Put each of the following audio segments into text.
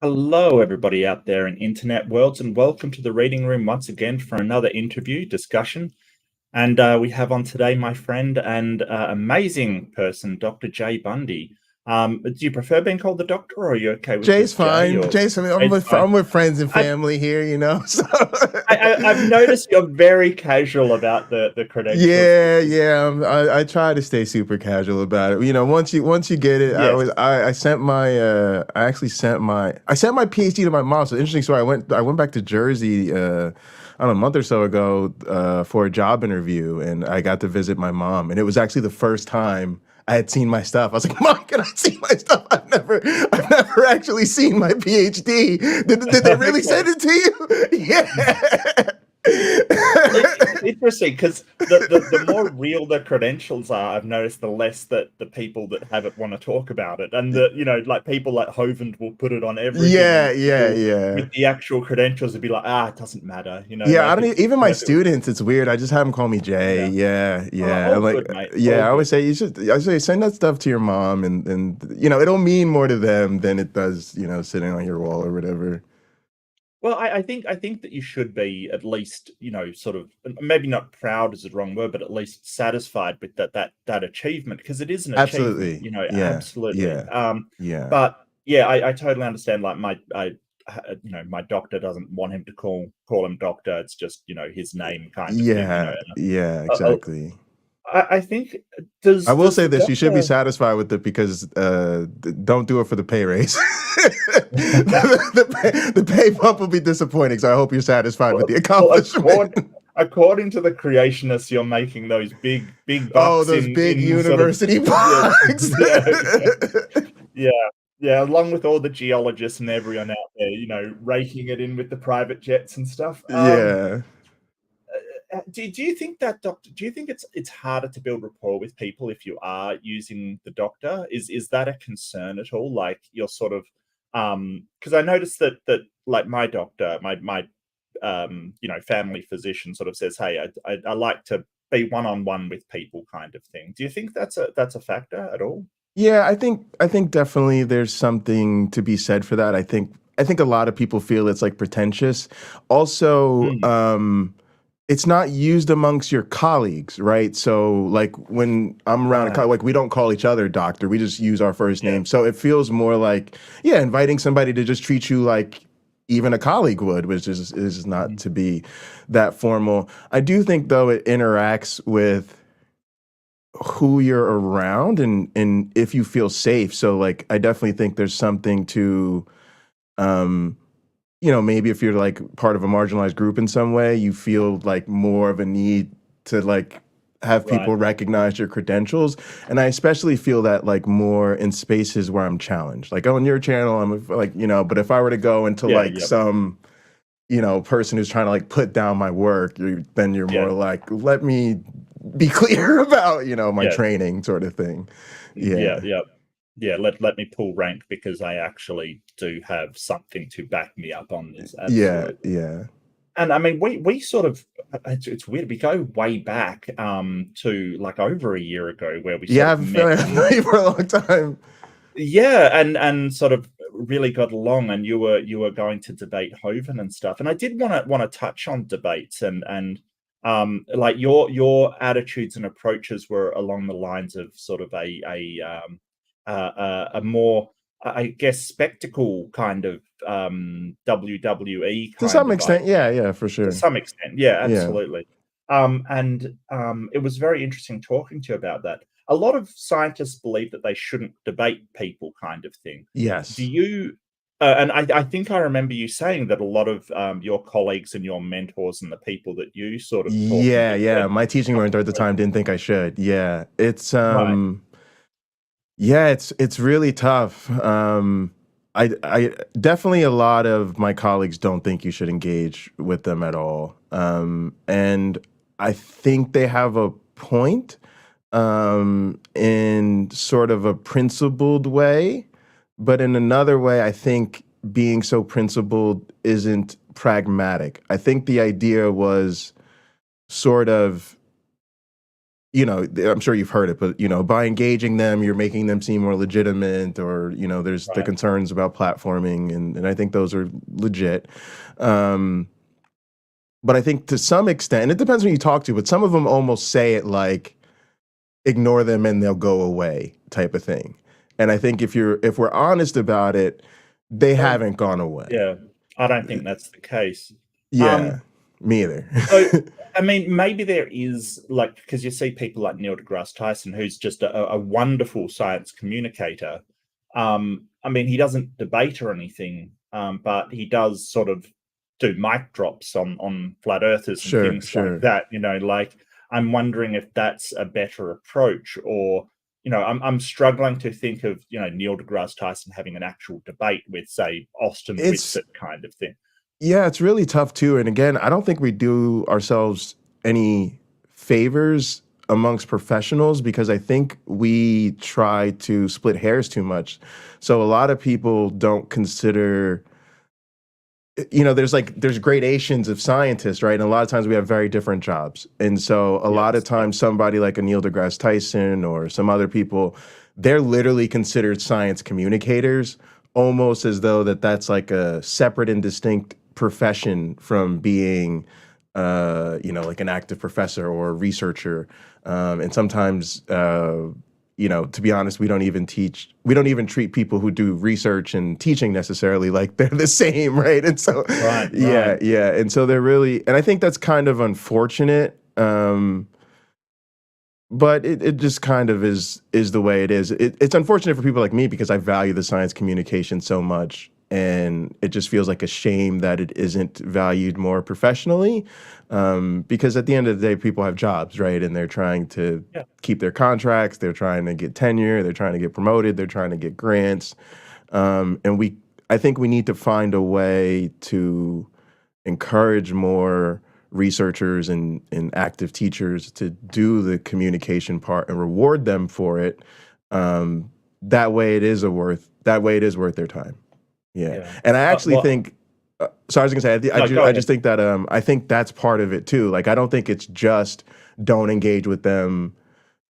Hello, everybody out there in internet worlds, and welcome to the reading room once again for another interview discussion. And we have on today my friend and amazing person, Dr. Jay Bundy. Do you prefer being called the doctor, or are you okay with Jay's just Jay? fine. Or Jay's fine. I'm Jay's with fine. I'm with friends and I, family here, So I've noticed you're very casual about the credentials. I try to stay super casual about it. Once you get it, Yes. I sent my I actually sent my PhD to my mom. So interesting story. I went back to Jersey I don't know, a month or so ago for a job interview, and I got to visit my mom, and it was actually the first time I had seen my stuff. I was like, "Mom, can I see my stuff? I've never actually seen my PhD. Did they really Okay. send it to you?" It's Yeah. interesting because the more real the credentials are, I've noticed the less that the people that have it want to talk about it, and like people like Hovind will put it on everything, Yeah, and yeah, people yeah. with the actual credentials would be like, it doesn't matter, Yeah, I like don't it's even my students. It's weird. I just have them call me Jay. yeah, Yeah, yeah. all I'm like, good, mate, yeah. all I good. always say you should. I say send that stuff to your mom, and it'll mean more to them than it does, sitting on your wall or whatever. Well, I think that you should be at least, sort of maybe not proud is the wrong word, but at least satisfied with that achievement because it is an achievement, Absolutely. Yeah, absolutely. yeah, yeah. But yeah, I totally understand. Like my doctor doesn't want him to call him doctor. It's just his name kind of thing. Yeah, yeah, Uh, uh, exactly. I think I will does say the this: you should be doctor satisfied with it because don't do it for the pay raise. The pay bump will be disappointing. So I hope you're satisfied with Well, the well, accomplishment. according to the creationists, you're making those big Oh, bucks those big in sort of university yeah, bucks. yeah, yeah, yeah. Along with all the geologists and everyone out there, raking it in with the private jets and stuff. Yeah. Do you think that doctor? Do you think it's harder to build rapport with people if you are using the doctor? Is that a concern at all? Like you're sort of because I noticed that like my doctor, my family physician sort of says, "Hey, I like to be one on one with people," kind of thing. Do you think that's a factor at all? Yeah, I think definitely there's something to be said for that. I think a lot of people feel it's like pretentious. Also, Mm, it's not used amongst your colleagues, right? So like when I'm around a right. like we don't call each other doctor, we just use our first Yeah. name. So it feels more like, yeah, inviting somebody to just treat you like even a colleague would, which is not Mhm. to be that formal. I do think though it interacts with who you're around and if you feel safe. So like I definitely think there's something to um maybe if you're like part of a marginalized group in some way, you feel like more of a need to like have Right. people recognize your credentials. And I especially feel that like more in spaces where I'm challenged. Like on your channel, I'm like, but if I were to go into Yeah. like Yeah. some, person who's trying to like put down my work, then you're Yeah. more like, let me be clear about, my Yeah. training sort of thing. Yeah. Yeah. Yeah. Yeah, let me pull rank because I actually do have something to back me up on this. Yeah. Absolutely. Yeah. And I mean, we sort of it's weird. We go way back to like over a year ago where we sort Yeah. of I've been met I've known you for a long time. yeah, and sort of really got along, and you were going to debate Hoven and stuff. And I did want to touch on debates and like your attitudes and approaches were along the lines of sort of a more I guess spectacle kind of WWE To kind some of extent, idea yeah, yeah, for to sure. some extent. Yeah, Yeah. absolutely. And it was very interesting talking to you about that. A lot of scientists believe that they shouldn't debate people, kind of thing. Do Yes. you? And I think I remember you saying that a lot of your colleagues and your mentors and the people that you sort of taught and Yeah, said, yeah. My teaching mentor at the time didn't think I should. Yeah. right, It's really tough. I definitely a lot of my colleagues don't think you should engage with them at all. And I think they have a point in sort of a principled way, but in another way, I think being so principled isn't pragmatic. I think the idea was sort of I'm sure you've heard it, but by engaging them, you're making them seem more legitimate, or there's the Right. concerns about platforming, and I think those are legit. Um, but I think to some extent, and it depends who you talk to, but some of them almost say it like ignore them and they'll go away type of thing. And I think if we're honest about it, they Well, haven't gone away. yeah, I don't think that's the case. Yeah, Um, me either. so, I mean, maybe there is like because you see people like Neil deGrasse Tyson, who's just a wonderful science communicator. I mean, he doesn't debate or anything, but he does sort of do mic drops on flat earthers and Sure, things like sure. that. Like I'm wondering if that's a better approach, or I'm struggling to think of Neil deGrasse Tyson having an actual debate with, say, Austin It's Whitsett kind of thing. Yeah, it's really tough too. And again, I don't think we do ourselves any favors amongst professionals because I think we try to split hairs too much. So a lot of people don't consider, there's gradations of scientists, right? And a lot of times we have very different jobs. And so a lot of Yes, yeah, times somebody like a Neil deGrasse Tyson or some other people, they're literally considered science communicators, almost as though that's like a separate and distinct profession from being like an active professor or a researcher. And sometimes to be honest, we don't even treat people who do research and teaching necessarily like they're the same, right? And so, right, right. yeah, yeah. And so they're really, and I think that's kind of unfortunate. But it just kind of is the way it is. It's unfortunate for people like me because I value the science communication so much, and it just feels like a shame that it isn't valued more professionally. Because at the end of the day, people have jobs, right? And they're trying to Yeah, keep their contracts, they're trying to get tenure, they're trying to get promoted, they're trying to get grants. And I think we need to find a way to encourage more researchers and active teachers to do the communication part and reward them for it. That way it is worth their time. Yeah. yeah. And I actually Well, think so I was gonna say no, go I just ahead. think that I think that's part of it too. Like I don't think it's just don't engage with them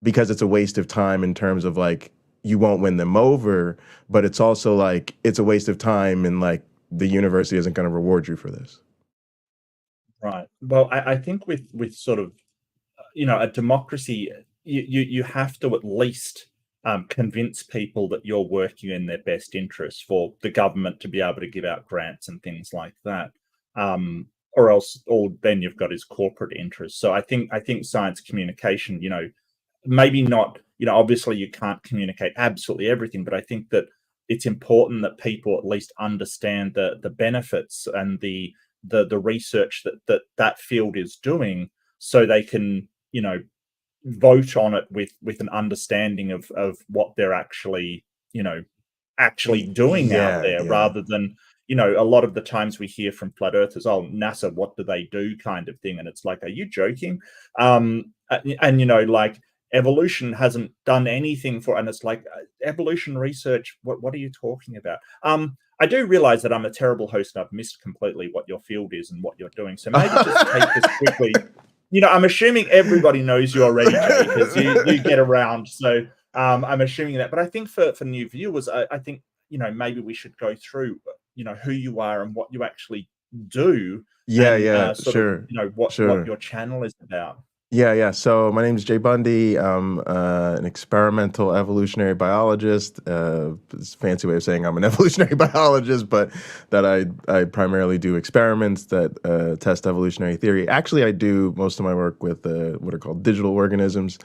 because it's a waste of time in terms of like you won't win them over, but it's also like it's a waste of time and like the university isn't going to reward you for this. Right. Well, I think with sort of a democracy, you have to at least convince people that you're working in their best interest for the government to be able to give out grants and things like that. Or else all then you've got is corporate interests. So I think science communication, maybe not, obviously you can't communicate absolutely everything, but I think that it's important that people at least understand the benefits and the research that field is doing, so they can vote on it with an understanding of what they're actually doing out Yeah, there, yeah. rather than a lot of the times we hear from flat earthers, oh, NASA, what do they do, kind of thing. And it's like, are you joking? And like, evolution hasn't done anything for, and it's like, evolution research, what are you talking about? I do realize that I'm a terrible host and I've missed completely what your field is and what you're doing, so maybe just take this quickly. I'm assuming everybody knows you already, Jay, because you get around. So I'm assuming that. But I think for new viewers, I think maybe we should go through who you are and what you actually do, Yeah, and yeah, sort of sure, what sure. your channel is about. Yeah, yeah. So my name is Jay Bundy. I'm an experimental evolutionary biologist. It's a fancy way of saying I'm an evolutionary biologist, but that I primarily do experiments that test evolutionary theory. Actually, I do most of my work with what are called digital organisms.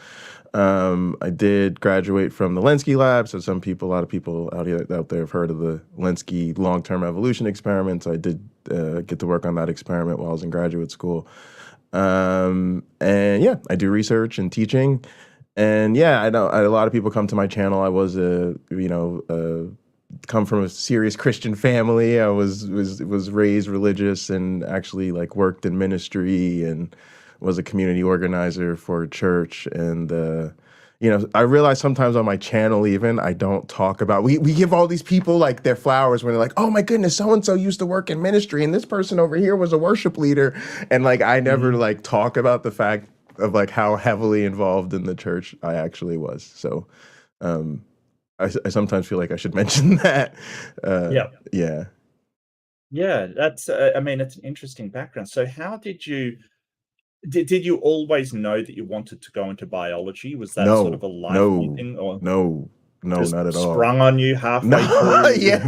I did graduate from the Lenski lab, so a lot of people out there have heard of the Lenski long-term evolution experiments. I did get to work on that experiment while I was in graduate school. And yeah, I do research and teaching. And yeah, I know a lot of people come to my channel. I was come from a serious Christian family. I was raised religious and actually like worked in ministry and was a community organizer for a church. And I realize sometimes on my channel even I don't talk about we give all these people like their flowers when they're like, oh my goodness, so and so used to work in ministry and this person over here was a worship leader. And like I never Mhm. like talk about the fact of like how heavily involved in the church I actually was. So um, I sometimes feel like I should mention that. Yeah. Yeah. Yeah, that's, I mean, it's an interesting background. So how did you always know that you wanted to go into biology? Was that sort of No, a lifelong no, thing, or no, no, just not at all. sprung on you No, halfway through? yeah,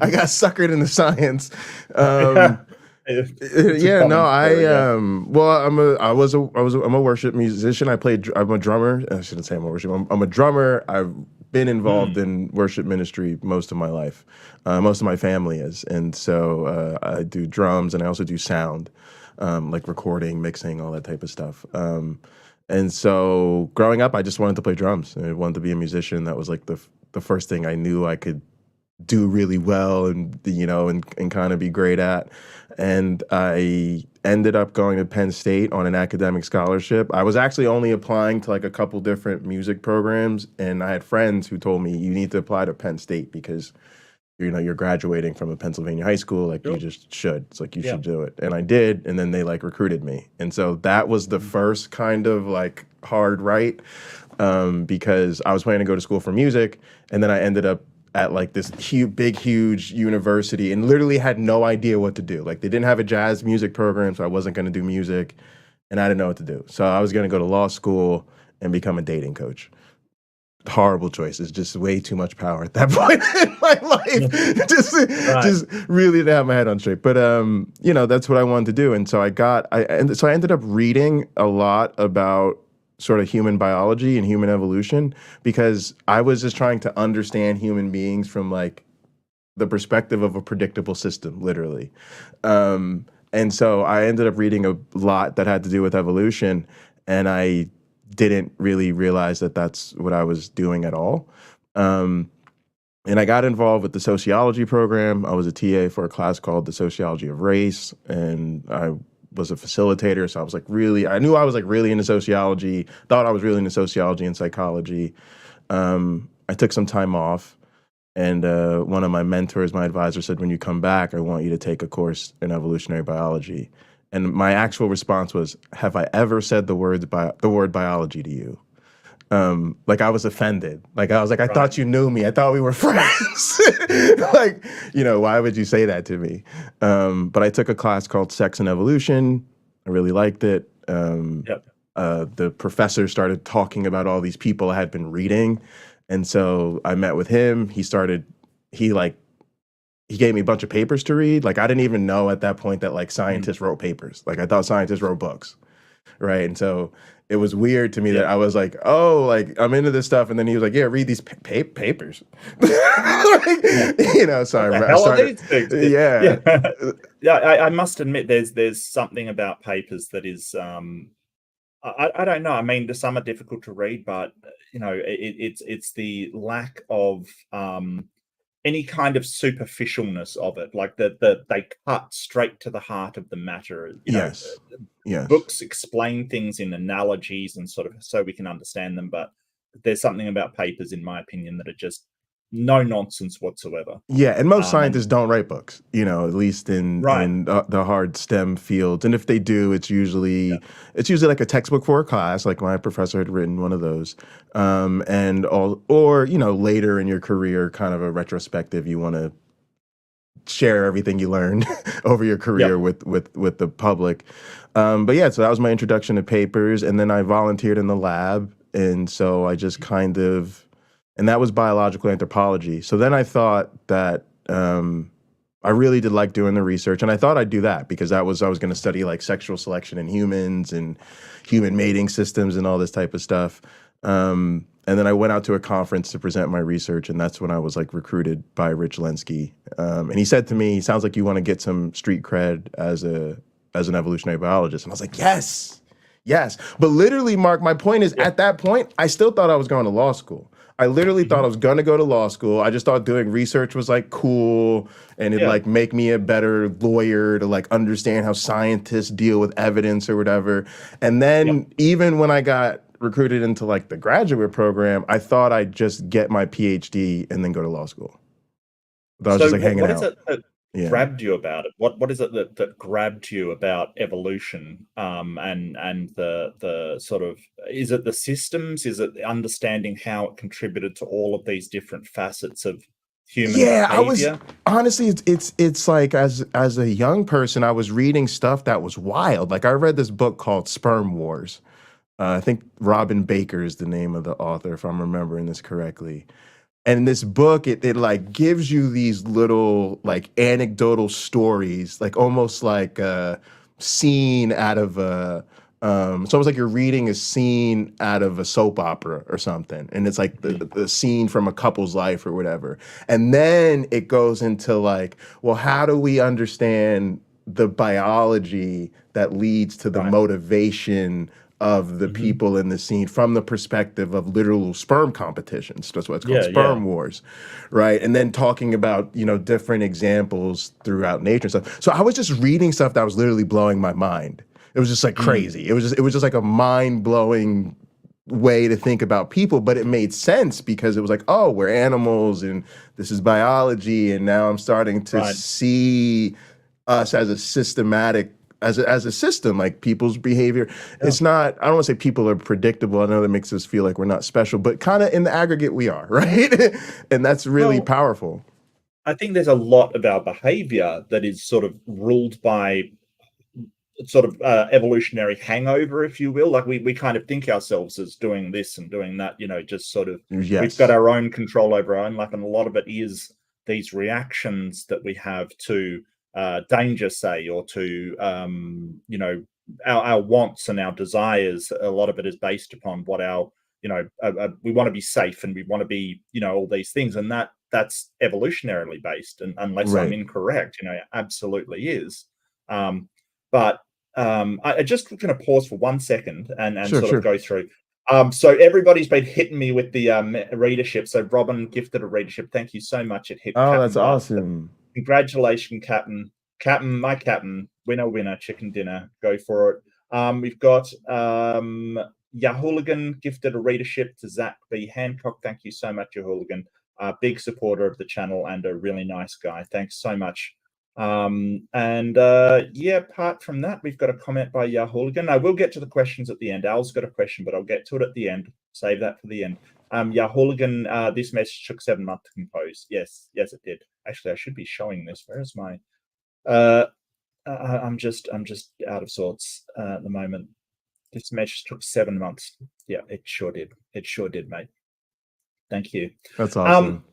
I got suckered into science. Yeah. It's a Yeah, no, common story, yeah. well, I'm a worship musician. I'm a drummer. I shouldn't say I'm a worship. I'm a drummer. I've been involved Mm, in worship ministry most of my life. Most of my family is, and so I do drums and I also do sound, like recording, mixing, all that type of stuff. And so growing up, I just wanted to play drums. I wanted to be a musician. That was like the first thing I knew I could do really well and and kind of be great at. And I ended up going to Penn State on an academic scholarship. I was actually only applying to like a couple different music programs, and I had friends who told me you need to apply to Penn State because you're graduating from a Pennsylvania high school, like you sure. just should. It's like you Yeah. should do it. And I did, and then they like recruited me. And so that was the Mm, first kind of like hard right, because I was planning to go to school for music, and then I ended up at like this huge university and literally had no idea what to do. Like they didn't have a jazz music program, so I wasn't going to do music, and I didn't know what to do. So I was going to go to law school and become a dating coach. Horrible choices, just way too much power at that point in my life. right. Just really didn't have my head on straight. But that's what I wanted to do. And so I ended up reading a lot about sort of human biology and human evolution because I was just trying to understand human beings from like the perspective of a predictable system, literally. And so I ended up reading a lot that had to do with evolution, and I didn't really realize that that's what I was doing at all. Um, and I got involved with the sociology program. I was a TA for a class called the Sociology of Race, and I was a facilitator. So I knew I was like really into sociology, thought I was really into sociology and psychology. I took some time off, and one of my mentors, my advisor, said, "When you come back, I want you to take a course in evolutionary biology." And my actual response was, "Have I ever said the word biology to you?" Like I was offended. Like I was like, "I Right. thought you knew me. I thought we were friends." Like, why would you say that to me? But I took a class called Sex and Evolution. I really liked it. Yep. The professor started talking about all these people I had been reading, and so I met with him. He like he gave me a bunch of papers to read. Like I didn't even know at that point that like Mm, scientists wrote papers. Like I thought scientists wrote books, right? And so it was weird to me yeah. that I was like, oh, like I'm into this stuff, and then he was like, yeah, read these papers. Yeah. What So the I hell are started, these things? yeah, Yeah. Yeah, I must admit there's something about papers that is, I don't know. I mean, some are difficult to read, but it's the lack of any kind of superficialness of it. Like they cut straight to the heart of the matter. yes, yes. Books explain things in analogies and sort of so we can understand them, but there's something about papers, in my opinion, that are just no nonsense whatsoever. Yeah, and most And scientists don't write books, at least in right, the hard STEM fields. And if they do, yeah, it's usually like a textbook for a class. Like my professor had written one of those, and all, or later in your career, kind of a retrospective. You want to share everything you learned over your career yep, with the public. But yeah, so that was my introduction to papers, and then I volunteered in the lab, and so I just kind of, and that was biological anthropology. So then I thought that I really did like doing the research, and I thought I'd do that because I was going to study like sexual selection in humans and human mating systems and all this type of stuff. And then I went out to a conference to present my research, and that's when I was like recruited by Rich Lenski. And he said to me, "Sounds like you want to get some street cred as an evolutionary biologist." And I was like, "Yes, yes." But literally, Mark, my point is, yeah, at that point, I still thought I was going to law school. I literally thought mhm, I was going to go to law school. I just thought doing research was like cool and it'd yeah, like make me a better lawyer to like understand how scientists deal with evidence or whatever. And yeah. then even when I got recruited into like the graduate program, I thought I'd just get my PhD and then go to law school. I thought I was just So like hanging what is out. it that Yeah. grabbed you about it? What is it that grabbed you about evolution? And the sort of, is it the systems? Is it understanding how it contributed to all of these different facets of human Yeah, I was behavior? honestly it's like as a young person, I was reading stuff that was wild. Like I read this book called Sperm Wars. I think Robin Baker is the name of the author, if I'm remembering this correctly. And in this book, it like gives you these little like anecdotal stories, like almost like a scene out of a it's almost like you're reading a scene out of a soap opera or something. And it's like Mhm. the scene from a couple's life or whatever. And then it goes into like, well, how do we understand the biology that leads to the Right. motivation of the Hmm. people in the scene from the perspective of literal sperm competitions. That's why it's called Yeah, yeah. Sperm Wars, right? And then talking about, different examples throughout nature and stuff. So I was just reading stuff that was literally blowing my mind. It was just like Mm. crazy. It was just like a mind-blowing way to think about people, but it made sense because it was like, oh, we're animals and this is biology, and now I'm starting to Right. see us as a systematic as a system, like people's behavior. Yeah. It's not, I don't want to say people are predictable. I know that makes us feel like we're not special, but kind of in the aggregate we are, right? And that's really Well, powerful. I think there's a lot of our behavior that is sort of ruled by sort of evolutionary hangover, if you will. Like we kind of think ourselves as doing this and doing that, just sort of, we've got Yes. our own control over our own life, and a lot of it is these reactions that we have to danger, say, or to our wants and our desires. A lot of it is based upon what our, we want to be safe, and we want to be, all these things, and that's evolutionarily based, and unless I'm Right. incorrect, it absolutely is. But I just going to pause for 1 second and Sure, sort of sure. go through. So everybody's been hitting me with the readership. So Robin gifted a readership. Thank you so much. It hit Oh, that's Captain Butt. awesome. Congratulations, Captain. Captain, my Captain. Winner, winner, chicken dinner. Go for it. We've got Yahooligan gifted a readership to Zach B. Hancock. Thank you so much, Yahooligan. Big supporter of the channel and a really nice guy. Thanks so much. And yeah, apart from that, we've got a comment by Yahooligan. I will get to the questions at the end. Al's got a question, but I'll get to it at the end. Save that for the end. Yahooligan, this message took 7 months to compose. Yes, yes, it did. Actually, I should be showing this. Where's my uh I'm just out of sorts at the moment. This message took 7 months. Yeah, it sure did. It sure did, mate. Thank you. That's Um, awesome.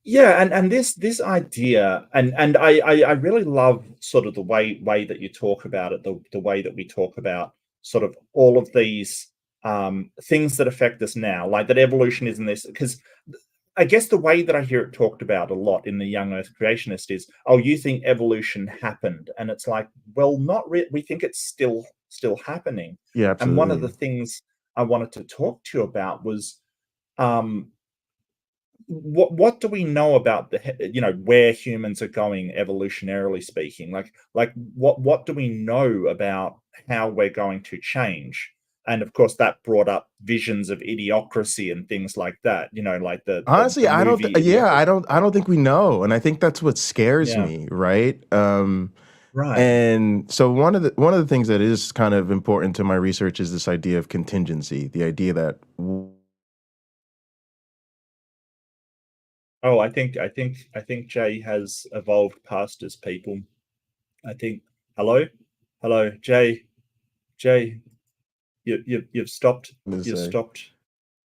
yeah, and this idea, and I really love sort of the way that you talk about it, the way that we talk about sort of all of these things that affect us now, like that evolution isn't this, because I guess the way that I hear it talked about a lot in the young Earth creationist is, oh, you think evolution happened, and it's like, well, not really. We think it's still happening. Yeah, And one of the absolutely. things I wanted to talk to you about was, um, what do we know about where humans are going evolutionarily speaking? Like what do we know about how we're going to change? And of course that brought up visions of idiocracy and things like that, like the Honestly, I don't movie yeah, Idiocracy. I don't think we know. And I think that's what scares Yeah. me, right? Right. And so one of the things that is kind of important to my research is this idea of contingency, the idea that Oh, I think Jay has evolved past his people. I think, hello? Hello, Jay. Jay, you've stopped. to You've say. stopped.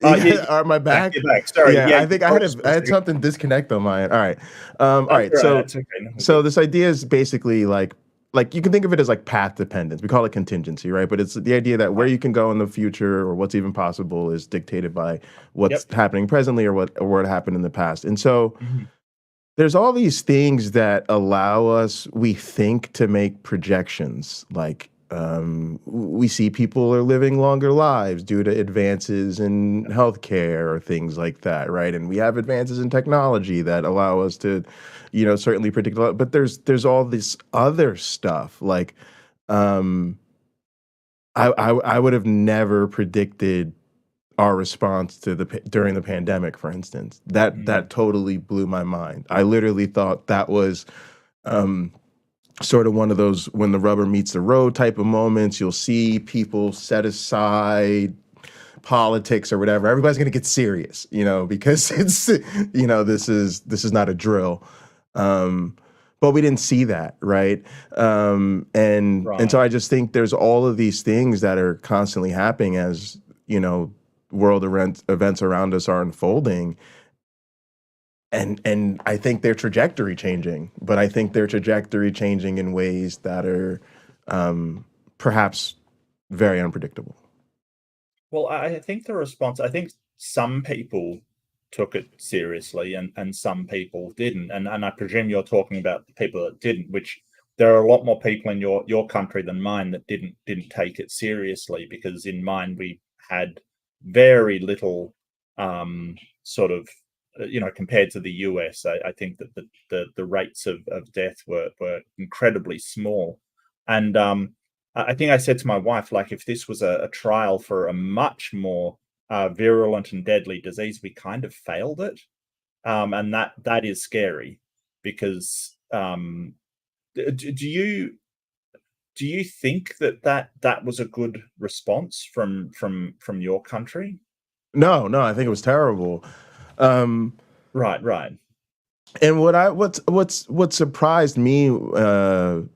Yeah, Yeah, are my back. back? You're back. Sorry. Yeah, Yeah, I you think I had froze for I a had second. something disconnect on mine. All right. All That's right. all right. So That's okay. No, we're so good. this idea is basically like you can think of it as like path dependence. We call it contingency, right? But it's the idea that where Right. you can go in the future or what's even possible is dictated by Yep. what's happening presently or what happened in the past. And so Mhm. there's all these things that allow us, we think, to make projections. Like we see people are living longer lives due to advances in Yep. healthcare or things like that, right? And we have advances in technology that allow us to, certainly predict a lot. But there's all this other stuff. Like um, I would have never predicted our response to during the pandemic, for instance. That Mm. totally blew my mind. I literally thought that was um, sort of one of those when the rubber meets the road type of moments. You'll see people set aside politics or whatever. Everybody's going to get serious, because it's, this is not a drill. Um, but we didn't see that, right? And Right. so I just think there's all of these things that are constantly happening as, world events around us are unfolding. And I think their trajectory changing, but I think their trajectory changing in ways that are perhaps very unpredictable. Well, I think the response, I think some people took it seriously and some people didn't. And I presume you're talking about the people that didn't, which there are a lot more people in your country than mine that didn't take it seriously, because in mine we had very little sort of compared to the US. I think that the rates of death were incredibly small. And I think I said to my wife, like, if this was a trial for a much more virulent and deadly disease, we kind of failed it, and that is scary because do you think that was a good response from your country? No, no, I think it was terrible. Um, Right, right, and what surprised me, and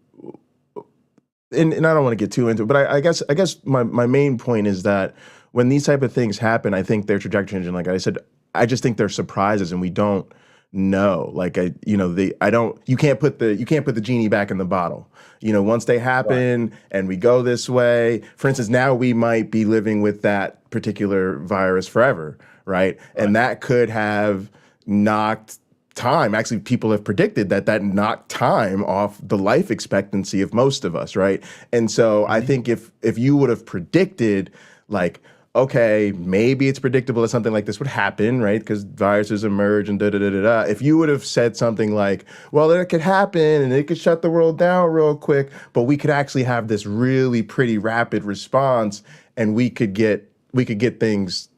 I don't want to get too into it, but I guess my main point is that when these type of things happen, I think their trajectory changing. Like I said, I just think they're surprises, and we don't know. Like I don't. You can't put the genie back in the bottle. Once they right, happen and we go this way. For instance, now we might be living with that particular virus forever, right? right. And that could have knocked time. Actually, people have predicted that knocked time off the life expectancy of most of us, right? And so I Mhm. think if you would have predicted, like, okay, maybe it's predictable that something like this would happen, right? Because viruses emerge and da da da da da. If you would have said something like, well, it could happen and it could shut the world down real quick, but we could actually have this really pretty rapid response, and we could get things,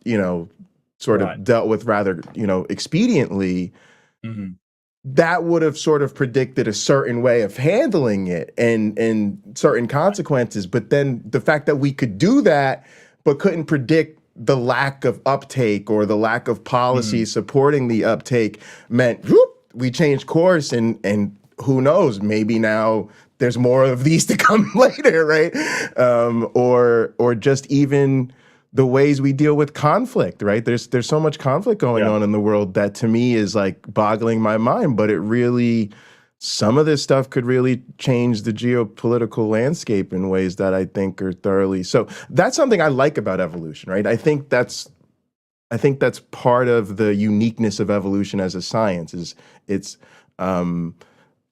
sort Right. of dealt with rather, expediently. Mhm. That would have sort of predicted a certain way of handling it and certain consequences. But then the fact that we could do that, but couldn't predict the lack of uptake or the lack of policy Mhm. supporting the uptake meant, whoop, we changed course, and who knows, maybe now there's more of these to come later, right? Or just even the ways we deal with conflict, right? There's so much conflict going Yeah. on in the world that to me is like boggling my mind, but it really, some of this stuff could really change the geopolitical landscape in ways that I think are thoroughly. So that's something I like about evolution, right? I think that's part of the uniqueness of evolution as a science is it's um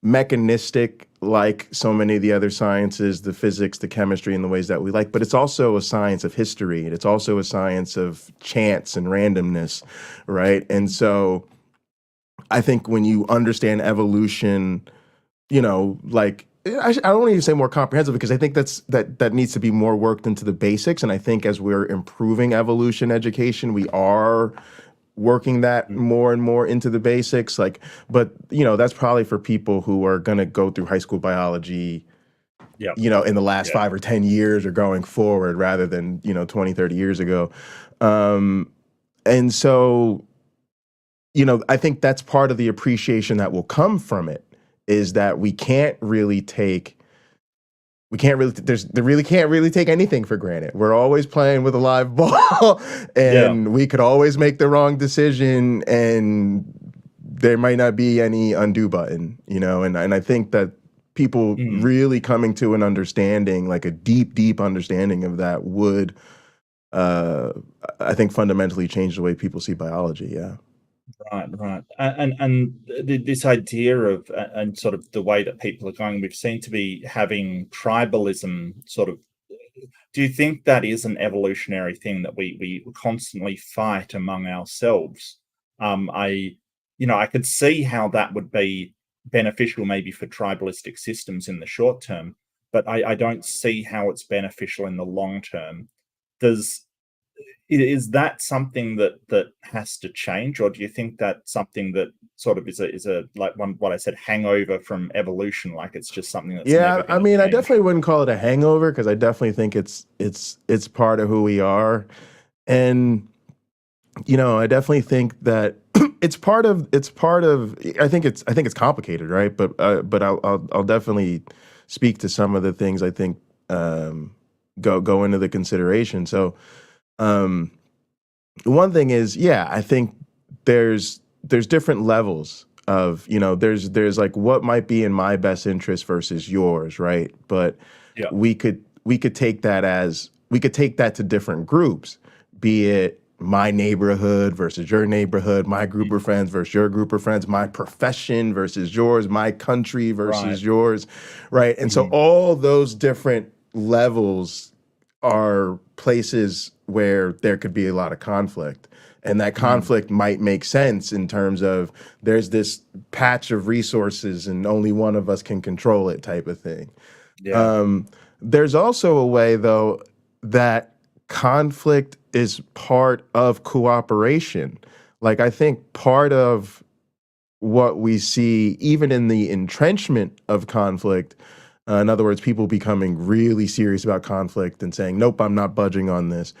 mechanistic, like so many of the other sciences, the physics, the chemistry, in the ways that we like, but it's also a science of history, and it's also a science of chance and randomness, right? And Mhm. so I think when you understand evolution, like I don't even say more comprehensive, because I think that needs to be more worked into the basics. And I think as we're improving evolution education, we are working that Mhm. more and more into the basics. Like, but that's probably for people who are going to go through high school biology, Yep. in the last Yeah. 5 or 10 years or going forward, rather than 20, 30 years ago. um and so I think that's part of the appreciation that will come from it, is that we really can't really take anything for granted. We're always playing with a live ball, Yeah. and we could always make the wrong decision, and there might not be any undo button, and I think that people Mm. really coming to an understanding, like a deep, deep understanding of that, would, uh, I think, fundamentally change the way people see biology. Yeah. Right, right. And this idea of and sort of the way that people are going, we've seemed to be having tribalism sort of. Do you think that is an evolutionary thing that we constantly fight among ourselves? I could see how that would be beneficial maybe for tribalistic systems in the short term, but I don't see how it's beneficial in the long term. Does Is that something that has to change, or do you think that's something that sort of is a like one what I said hangover from evolution, like it's just something that's never Yeah, I going mean, to I change? definitely wouldn't call it a hangover because I definitely think it's part of who we are. And I definitely think that it's part of I think it's complicated, right? But I'll definitely speak to some of the things I think um go into the consideration. So um one thing is, yeah, I think there's different levels of, there's like what might be in my best interest versus yours, right? But Yeah. we could take that to different groups, be it my neighborhood versus your neighborhood, my group Mm. of friends versus your group of friends, my profession versus yours, my country Right. versus yours, right? And so Mm. all those different levels are places where there could be a lot of conflict. And that Mm. conflict might make sense in terms of there's this patch of resources and only one of us can control it type of thing. Yeah. Um, there's also a way, though, that conflict is part of cooperation. Like, I think part of what we see, even in the entrenchment of conflict, in other words, people becoming really serious about conflict and saying, nope, I'm not budging on this.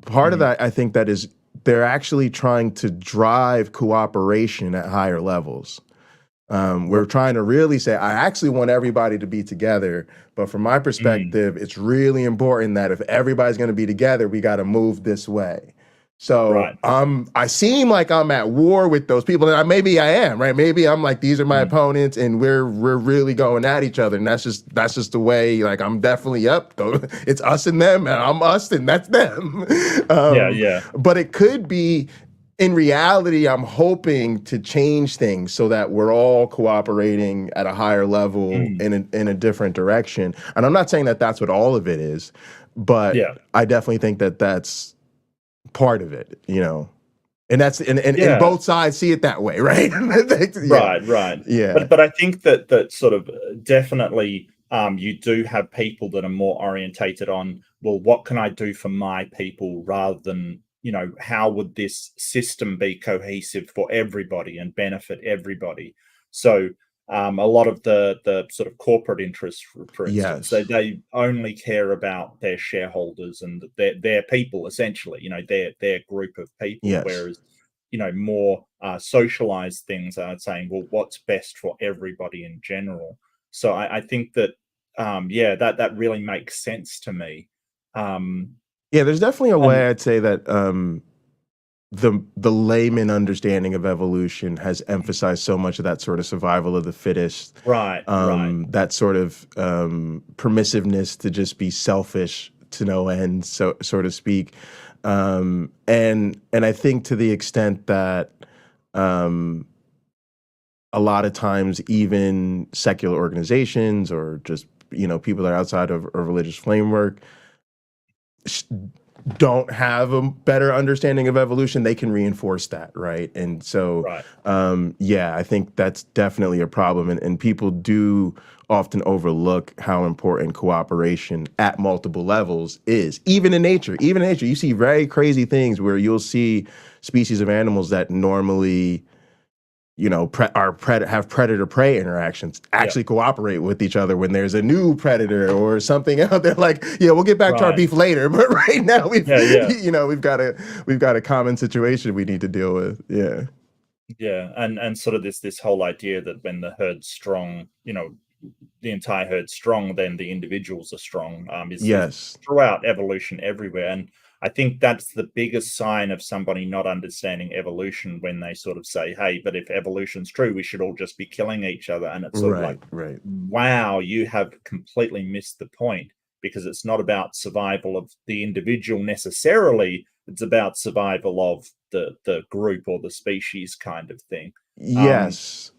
Part of Mm. that, I think, that is they're actually trying to drive cooperation at higher levels. We're Right. trying to really say, I actually want everybody to be together. But from my Mm. perspective, it's really important that if everybody's going to be together, we got to move this way. So Right. I seem like I'm at war with those people, and maybe I am, right? Maybe I'm like, these are my Mm. opponents, and we're really going at each other, and that's just the way. Like, I'm definitely up. Though it's us and them, and I'm us and that's them. Yeah. um, Yeah. but it could be, in reality, I'm hoping to change things so that we're all cooperating at a higher level Mm. in a different direction. And I'm not saying that that's what all of it is, but Yeah. I definitely think that that's part of it. And that's and Yeah. both sides see it that way, right? Yeah. Right, right. Yeah. But I think that sort of definitely you do have people that are more orientated on, well, what can I do for my people rather than, how would this system be cohesive for everybody and benefit everybody? So a lot of the sort of corporate interests, for instance, they Yes. they only care about their shareholders and their people, essentially, their group of people, Yes. whereas more socialized things are saying, well, what's best for everybody in general. So I think that yeah, that really makes sense to me. um Yeah, there's definitely a and way I'd say that the layman understanding of evolution has emphasized so much of that sort of survival of the fittest, right, right. that sort of permissiveness to just be selfish to no end, so to speak. And I think to the extent that um, a lot of times even secular organizations or just people that are outside of a religious framework sh- don't have a better understanding of evolution, they can reinforce that, right? And so, Right. yeah, I think that's definitely a problem, and people do often overlook how important cooperation at multiple levels is. Even in nature, you see very crazy things where you'll see species of animals that normally have predator prey interactions Yeah. actually cooperate with each other when there's a new predator or something out there. Like, yeah, we'll get back to our Right. beef later, but right now we've Yeah. Yeah. we've got a common situation we need to deal with. Yeah. Yeah. And sort of this whole idea that when the herd's strong, the entire herd's strong, then the individuals are strong, is Yes. throughout evolution everywhere. And I think that's the biggest sign of somebody not understanding evolution when they sort of say, hey, but if evolution's true, we should all just be killing each other. And it's sort of like, Right. Right. wow, you have completely missed the point, because it's not about survival of the individual necessarily. It's about survival of the group or the species kind of thing. Um, Yes.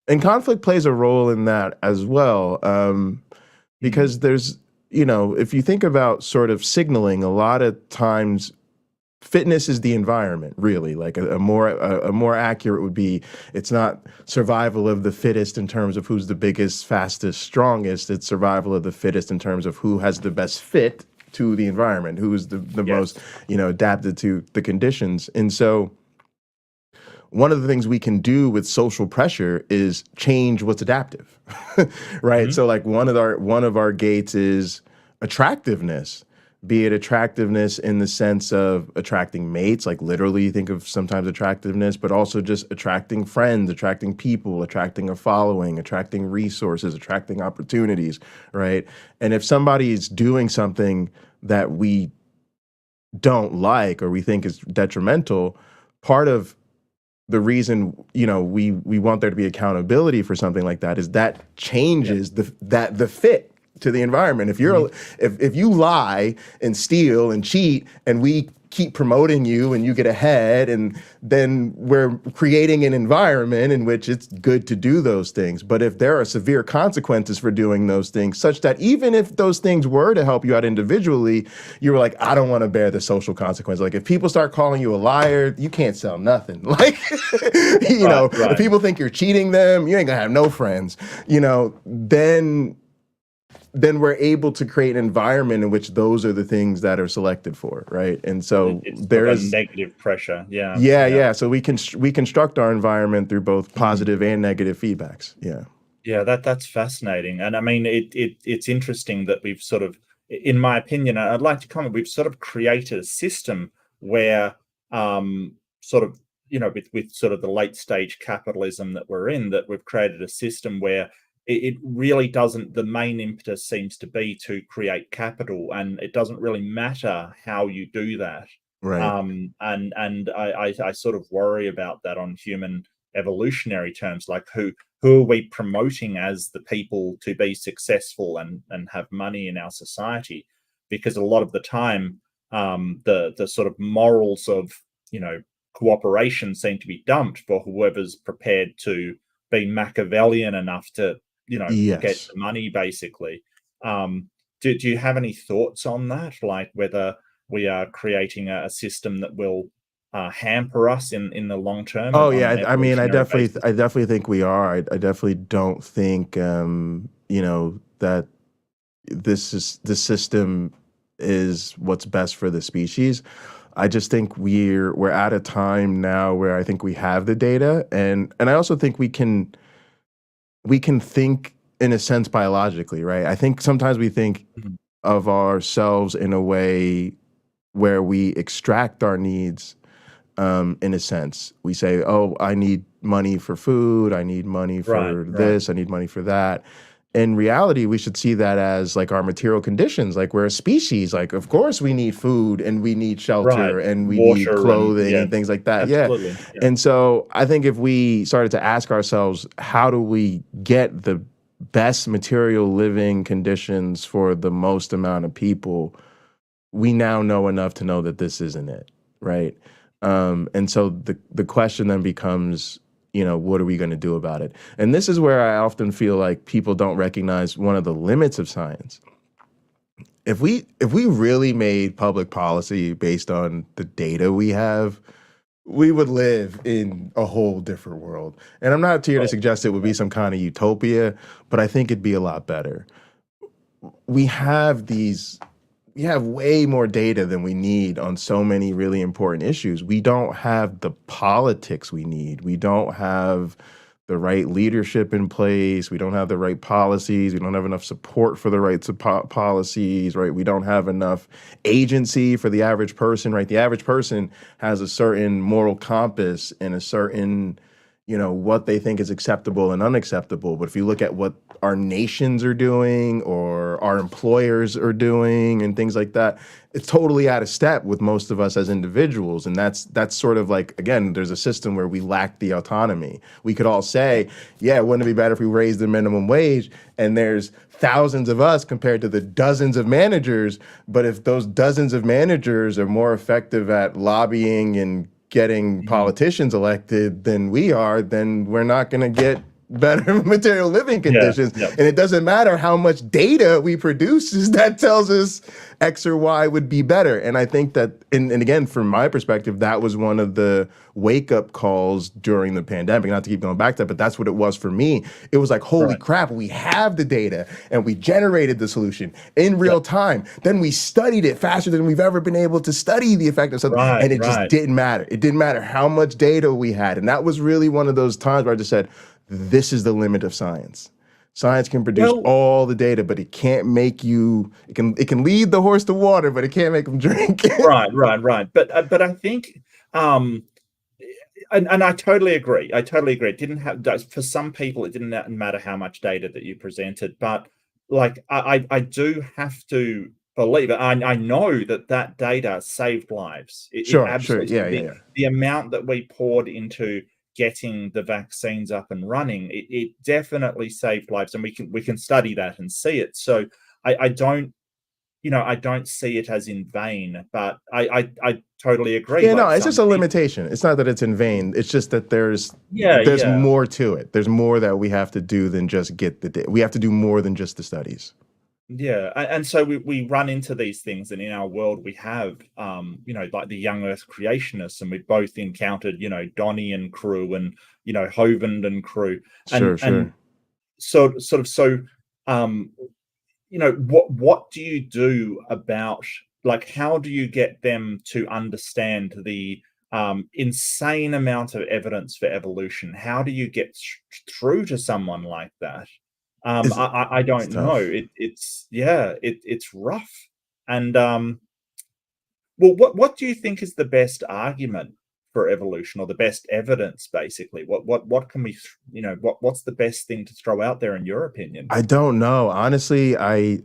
And conflict plays a role in that as well, mm, because if you think about sort of signaling, a lot of times fitness is the environment, really. Like a more accurate would be, it's not survival of the fittest in terms of who's the biggest, fastest, strongest. It's survival of the fittest in terms of who has the best fit to the environment, who's the most, Yes. adapted to the conditions. And so one of the things we can do with social pressure is change what's adaptive, right? Mhm. So like one of our gates is attractiveness, be it attractiveness in the sense of attracting mates, like literally think of sometimes attractiveness, but also just attracting friends, attracting people, attracting a following, attracting resources, attracting opportunities, right? And if somebody is doing something that we don't like or we think is detrimental, part of the reason we want there to be accountability for something like that is that Yeah. changes the fit to the environment. If Mhm. if you lie and steal and cheat and we keep promoting you and you get ahead, and then we're creating an environment in which it's good to do those things. But if there are severe consequences for doing those things, such that even if those things were to help you out individually, you were like, I don't want to bear the social consequences. Like if people start calling you a liar, you can't sell nothing. Like, Right, if right. people think you're cheating them, you ain't gonna have no friends, then we're able to create an environment in which those are the things that are selected for, right? And so It's sort there of a is, negative pressure. Yeah, yeah, yeah. yeah. So we construct our environment through both Mm. positive and negative feedbacks. Yeah. Yeah, that's fascinating, and I mean, it's interesting that we've sort of, in my opinion, and I'd like to comment, we've sort of created a system where, sort of, with sort of the late stage capitalism that we're in, that we've created a system where it really doesn't. The main impetus seems to be to create capital, and it doesn't really matter how you do that. Right. And I sort of worry about that on human evolutionary terms, like who are we promoting as the people to be successful and have money in our society? Because a lot of the time, the sort of morals of, you know cooperation seem to be dumped for whoever's prepared to be Machiavellian enough to, get Yes. the money, basically. Do you have any thoughts on that, like whether we are creating a system that will hamper us in the long term Oh on yeah. an I mean, I evolutionary definitely, basis? I definitely think we are. I definitely don't think, that this system is what's best for the species. I just think we're at a time now where I think we have the data, and I also think we can think in a sense biologically, right? I think sometimes we think Mhm. of ourselves in a way where we extract our needs. In a sense, we say, "Oh, I need money for food. I need money Right, for right, this. I need money for that." In reality, we should see that as like our material conditions. Like we're a species. Like, of course, we need food and we need right. shelter and we need Water and clothing yeah, and things like that. Yeah. absolutely. Yeah. And so I think if we started to ask ourselves, how do we get the best material living conditions for the most amount of people, we now know enough to know that this isn't it, right? And so the question then becomes, what are we going to do about it? And this is where I often feel like people don't recognize one of the limits of science. If we really made public policy based on the data we have, we would live in a whole different world. And I'm not here to Right. suggest it would be some kind of utopia, but I think it'd be a lot better. We have these we have way more data than we need on so many really important issues. We don't have the politics we need. We don't have the right leadership in place. We don't have the right policies. We don't have enough support for the right policies, right? We don't have enough agency for the average person, right? The average person has a certain moral compass and a certain, what they think is acceptable and unacceptable. But if you look at what our nations are doing or our employers are doing and things like that, it's totally out of step with most of us as individuals. And that's sort of like, again, there's a system where we lack the autonomy. We could all say, yeah, wouldn't it be better if we raised the minimum wage? And there's thousands of us compared to the dozens of managers. But if those dozens of managers are more effective at lobbying and getting Mhm. politicians elected than we are, then we're not going to get better material living Yeah, conditions. yeah, And it doesn't matter how much data we produce is that tells us X or Y would be better. And I think that, and again, from my perspective, that was one of the wake up calls during the pandemic. Not to keep going back to that, but that's what it was for me. It was like, holy right. crap, we have the data and we generated the solution in Yeah, real time. Then we studied it faster than we've ever been able to study the effect of something. right, And it just right. didn't matter. It didn't matter how much data we had. And that was really one of those times where I just said, this is the limit of science. Science can produce Well, all the data, but it can't make you. It can lead the horse to water, but it can't make them drink. right, right, right. But I think, um, and I totally agree. I totally agree. It didn't have for some people, it didn't matter how much data that you presented, but like I do have to believe it. I know that that data saved lives. It Sure, sure, absolutely yeah, yeah, yeah. the amount that we poured into getting the vaccines up and running, it definitely saved lives, and we can study that and see it. So I don't, I don't see it as in vain, but I totally agree. Yeah, no, Like it's just some a people, limitation. It's not that it's in vain. It's just that there's yeah, there's yeah. more to it. There's more that we have to do than just get the data. We have to do more than just the studies. Yeah, and so we run into these things, and in our world we have, like the young Earth creationists, and we've both encountered, Donny and crew, and Hovind and crew, Sure, and sure. so, um, what do you do about, like, how do you get them to understand the insane amount of evidence for evolution? How do you get through to someone like that? It's, I it's don't know. tough. It's rough. And well, what do you think is the best argument for evolution, or the best evidence, basically? What can we, what's the best thing to throw out there in your opinion? I don't know. Honestly, I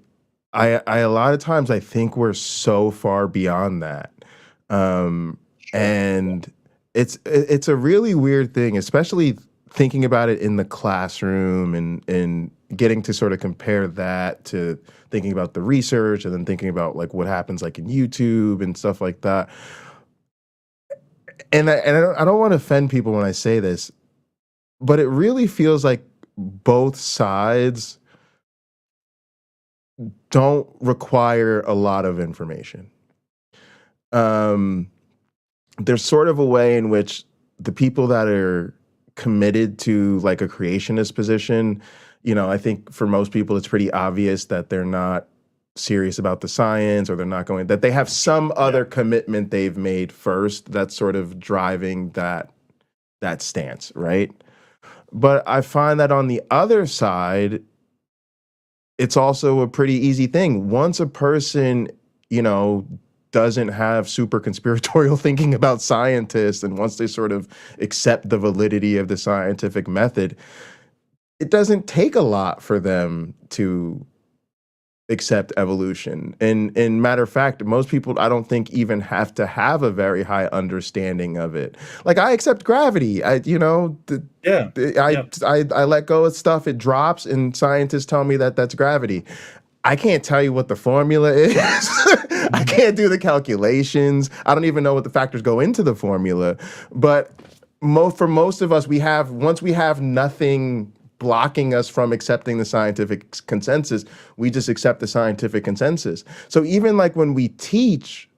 a lot of times I think we're so far beyond that. Um, Sure. and it's a really weird thing, especially thinking about it in the classroom and getting to sort of compare that to thinking about the research and then thinking about like what happens like in YouTube and stuff like that. And I don't want to offend people when I say this, but it really feels like both sides don't require a lot of information. Um, there's sort of a way in which the people that are committed to like a creationist position, I think for most people it's pretty obvious that they're not serious about the science, or they're not going, that they have some Yeah. other commitment they've made first that's sort of driving that stance, right? But I find that on the other side, it's also a pretty easy thing. Once a person, you know, doesn't have super conspiratorial thinking about scientists, and once they sort of accept the validity of the scientific method, it doesn't take a lot for them to accept evolution. And matter of fact, most people I don't think even have to have a very high understanding of it. Like I accept gravity. Yeah. Yeah. I let go of stuff, it drops, and scientists tell me that that's gravity. I can't tell you what the formula is. I Mhm. can't do the calculations. I don't even know what the factors go into the formula. But for most of us, once we have nothing blocking us from accepting the scientific consensus, we just accept the scientific consensus. So even like when we teach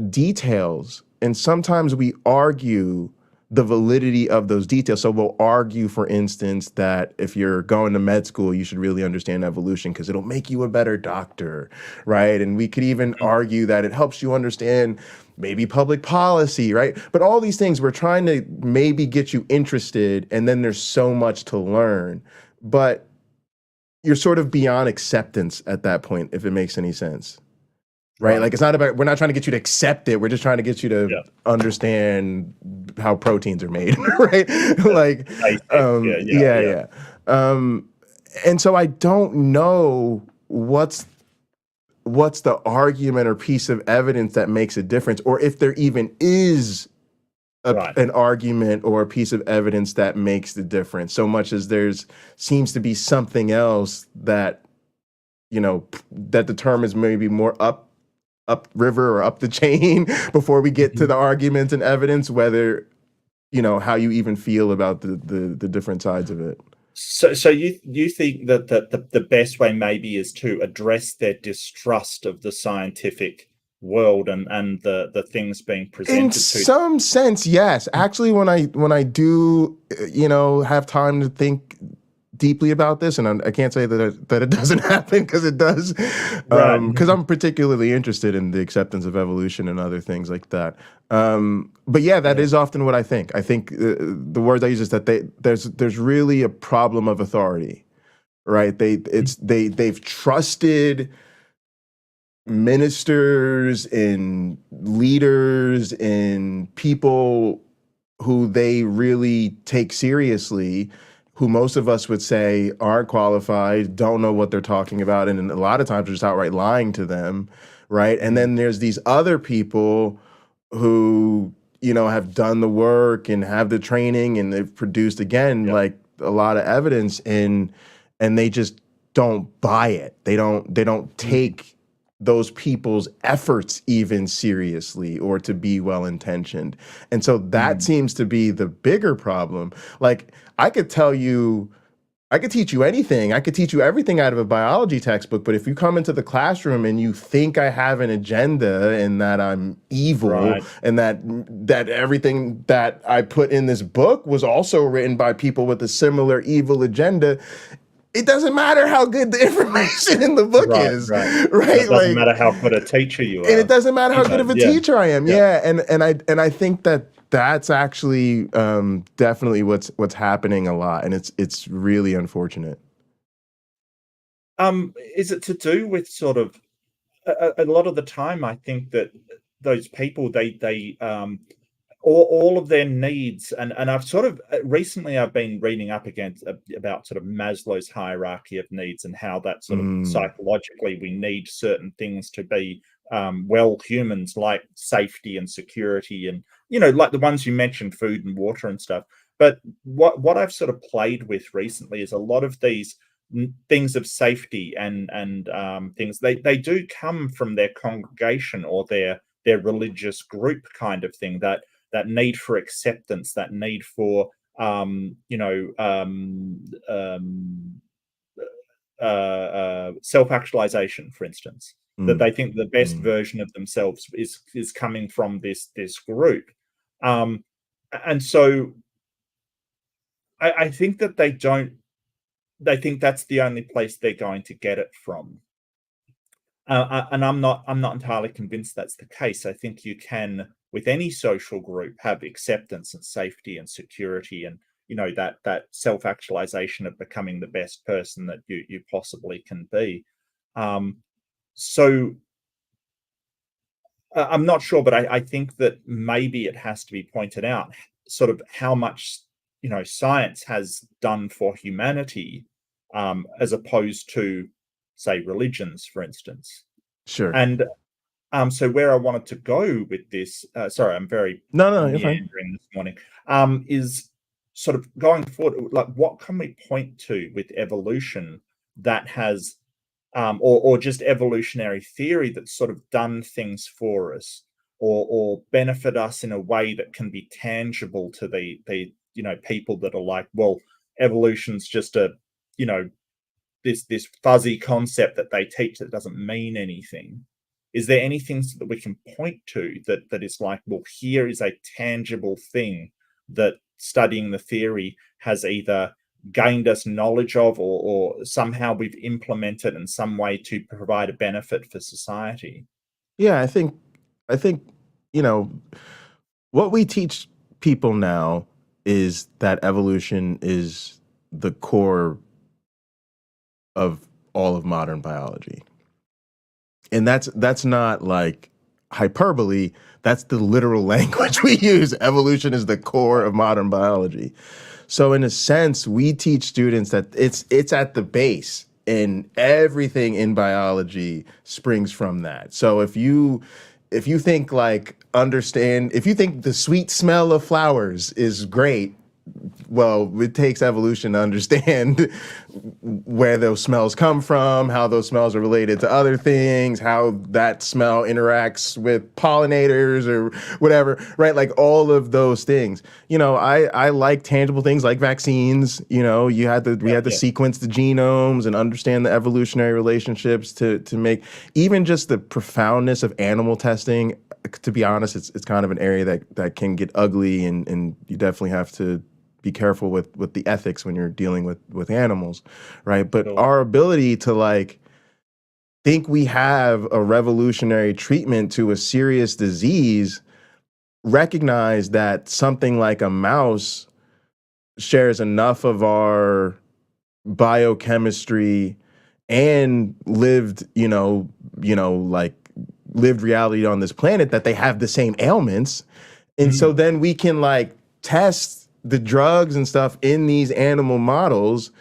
details, and sometimes we argue the validity of those details. So we'll argue, for instance, that if you're going to med school, you should really understand evolution because it'll make you a better doctor, right? And we could even Mhm. argue that it helps you understand maybe public policy, right? But all these things, we're trying to maybe get you interested, and then there's so much to learn. But you're sort of beyond acceptance at that point, if it makes any sense. Right? Right. Like it's not about, we're not trying to get you to accept it. We're just trying to get you to Yeah. understand how proteins are made, right? Like, Basics. Yeah. Yeah. yeah, Yeah. yeah. Um, and so I don't know what's the argument or piece of evidence that makes a difference, or if there even is Right. an argument or a piece of evidence that makes the difference. So much as there's seems to be something else that that determines maybe more up river or up the chain before we get to Mhm. the arguments and evidence, whether how you even feel about the different sides of it. So you think that the best way maybe is to address their distrust of the scientific world and the things being In presented to some sense, yes. Actually, when I do, have time to think deeply about this, and I can't say that it doesn't happen, because it does, right. because I'm particularly interested in the acceptance of evolution and other things like that. But yeah, that Yeah. is often what I think. I think the words I use is that there's really a problem of authority, right? They've trusted ministers and leaders and people who they really take seriously, who most of us would say aren't qualified, don't know what they're talking about, and a lot of times are just outright lying to them, right? And Mm, then there's these other people who, have done the work and have the training, and they've produced, again, yep. like, a lot of evidence, and they just don't buy it. They don't Mm, take those people's efforts even seriously, or to be well intentioned. And so that mm, seems to be the bigger problem. Like, I could tell you, I could teach you anything. I could teach you everything out of a biology textbook, but if you come into the classroom and you think I have an agenda, and that I'm evil, right. and that everything that I put in this book was also written by people with a similar evil agenda, it doesn't matter how good the information in the book Right, is, right. And it right? doesn't Like, matter how good a teacher you and it are, doesn't matter how good of a yeah, teacher I am. yeah. Yeah, and I think that that's actually, definitely what's happening a lot, and it's really unfortunate. Is it to do with sort of a lot of the time, I think that those people, they all of their needs, and I've sort of recently I've been reading up against about sort of Maslow's hierarchy of needs, and how that sort of Mm, psychologically we need certain things to be well humans, like safety and security, and like the ones you mentioned, food and water and stuff. But what I've sort of played with recently is a lot of these things of safety and things, they do come from their congregation or their religious group kind of thing, that need for acceptance, that need for um, you know um, um, self-actualization, for instance, that mm, they think the best mm. version of themselves is coming from this group, um, and so I think that they think that's the only place they're going to get it from. And I'm not entirely convinced that's the case. I think you can, with any social group, have acceptance and safety and security, and that self-actualization of becoming the best person that you possibly can be. Um, so I'm not sure, but I think that maybe it has to be pointed out sort of how much science has done for humanity, as opposed to, say, religions, for instance. Sure. And so where I wanted to go with this, sorry, I'm very No, no, you're fine. meandering this morning, is sort of going forward, like what can we point to with evolution that has, or just evolutionary theory that's sort of done things for us, or benefit us in a way that can be tangible to the people that are like, well, evolution's just a, you know, this fuzzy concept that they teach that doesn't mean anything. Is there anything that we can point to that is like, well, here is a tangible thing that studying the theory has either gained us knowledge of, or somehow we've implemented in some way to provide a benefit for society? Yeah, I think, you know, what we teach people now is that evolution is the core of all of modern biology. And that's not like hyperbole. That's the literal language we use. Evolution is the core of modern biology. So in a sense, we teach students that it's at the base, and everything in biology springs from that. So if you think, like, understand, if you think the sweet smell of flowers is great, well, it takes evolution to understand where those smells come from, how those smells are related to other things, how that smell interacts with pollinators or whatever, right? Like all of those things. I like tangible things like vaccines. We Yeah, had to yeah. sequence the genomes and understand the evolutionary relationships to make even just the profoundness of animal testing. To be honest, it's kind of an area that can get ugly, and you definitely have to be careful with the ethics when you're dealing with animals, right? But Sure. our ability to like think we have a revolutionary treatment to a serious disease, recognize that something like a mouse shares enough of our biochemistry and like lived reality on this planet that they have the same ailments. And so Mm. then we can like test the drugs and stuff in these animal models,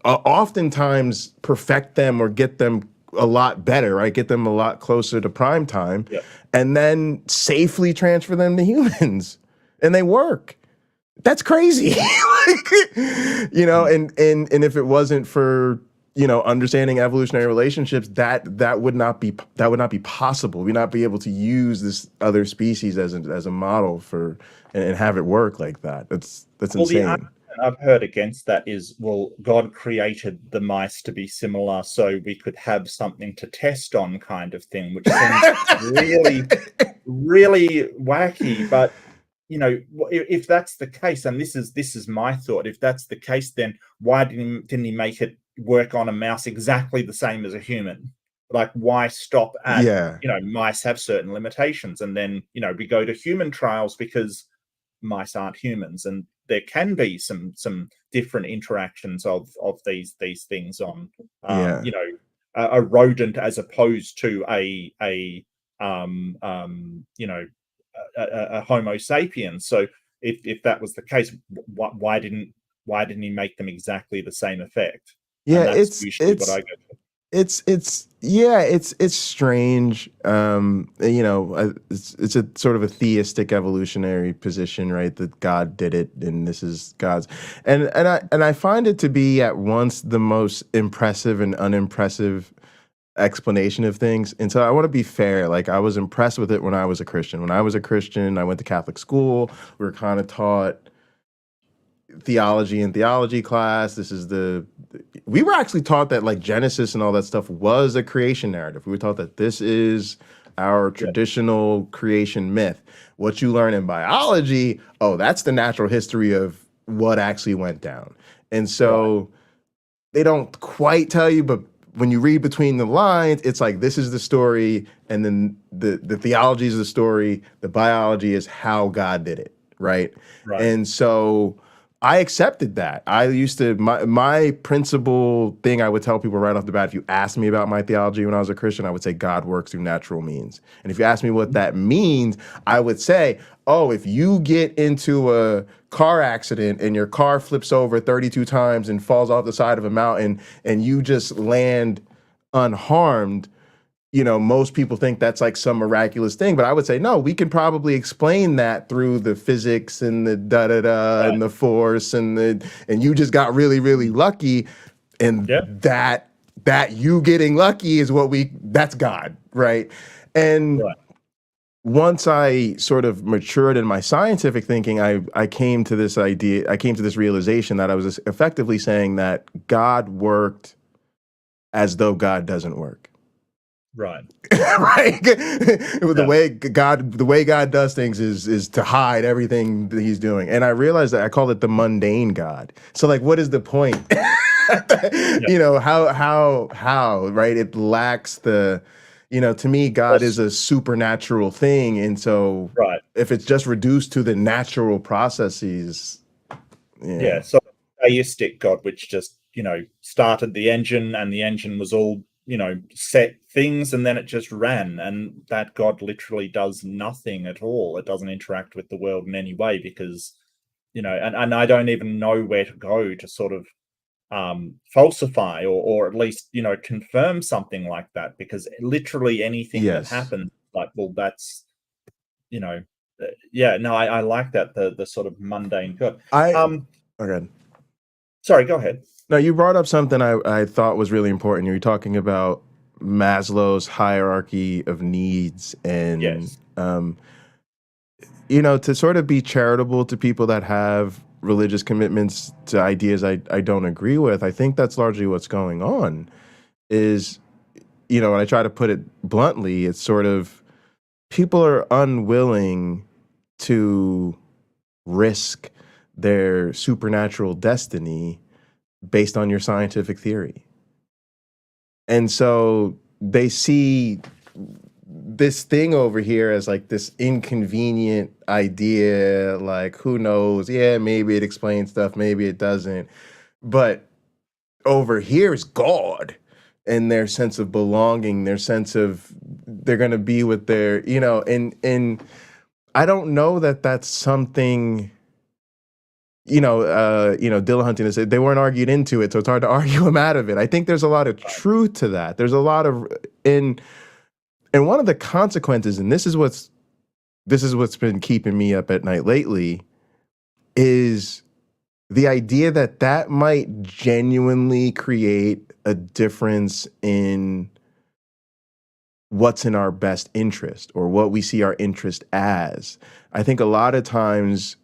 oftentimes perfect them or get them a lot better, right? Get them a lot closer to prime time, Yeah. and then safely transfer them to humans. And they work. That's crazy. Mm. And if it wasn't for understanding evolutionary relationships, that would not be possible. We'd not be able to use this other species as a model for and have it work like that. That's Well, the insane. argument I've heard against that is, well, God created the mice to be similar so we could have something to test on, kind of thing, which seems really, really wacky. But if that's the case, and this is my thought, if that's the case, then why didn't he make it work on a mouse exactly the same as a human? Like, why stop at Yeah, mice have certain limitations, and then we go to human trials because mice aren't humans, and there can be some different interactions of these things on yeah. a rodent as opposed to a um um you know a Homo sapiens. So if that was the case, why didn't he make them exactly the same effect? Yeah, And that's usually what I go for. it's strange. It's a sort of a theistic evolutionary position, right? That God did it and this is God's. And I find it to be at once the most impressive and unimpressive explanation of things. And so I want to be fair. Like, I was impressed with it when I was a Christian. When I was a Christian, I went to Catholic school. We were kind of taught theology in theology class. We were actually taught that like Genesis and all that stuff was a creation narrative. We were taught that this is our Yeah, traditional creation myth. What you learn in biology, oh, that's the natural history of what actually went down. And right, so they don't quite tell you, but when you read between the lines, it's like this is the story, and then the theology is the story, the biology is how God did it, right? right. And so I accepted that. I used to my principal thing I would tell people right off the bat, if you asked me about my theology when I was a Christian, I would say God works through natural means. And if you ask me what that means, I would say, oh, if you get into a car accident and your car flips over 32 times and falls off the side of a mountain and you just land unharmed, most people think that's like some miraculous thing, but I would say no. We can probably explain that through the physics and the da da da Right. and the force and you just got really really lucky, and Yeah. that you getting lucky is that's God, right? And Right. once I sort of matured in my scientific thinking, I came to this idea. I came to this realization that I was effectively saying that God worked as though God doesn't work. Right. Right? Yeah. The way God does things is to hide everything that he's doing. And I realized that I call it the mundane God. So like, what is the point? Yeah. How, right? It lacks to me, God is Yes. a supernatural thing. And so Right. if it's just reduced to the natural processes, Yeah. yeah. So theistic God, which just started the engine, and the engine was all set things, and then it just ran, and that God literally does nothing at all. It doesn't interact with the world in any way because and I don't even know where to go to sort of falsify or at least confirm something like that, because literally anything that Yes. happens, like, well, that's you know Yeah, no, I like that, the sort of mundane good. I Um, okay. Sorry, go ahead. Now you brought up something I thought was really important. You were talking about Maslow's hierarchy of needs, and Yes. to sort of be charitable to people that have religious commitments to ideas I don't agree with. I think that's largely what's going on. Is when I try to put it bluntly, it's sort of people are unwilling to risk their supernatural destiny based on your scientific theory. And so they see this thing over here as like this inconvenient idea, like who knows? Yeah, maybe it explains stuff, maybe it doesn't. But over here is God and their sense of belonging, their sense of they're going to be with their, and I don't know that that's something Dillahunty has said they weren't argued into it, so it's hard to argue them out of it. I think there's a lot of truth to that. There's a lot of and one of the consequences, and this is what's been keeping me up at night lately, is the idea that that might genuinely create a difference in what's in our best interest or what we see our interest as. I think a lot of times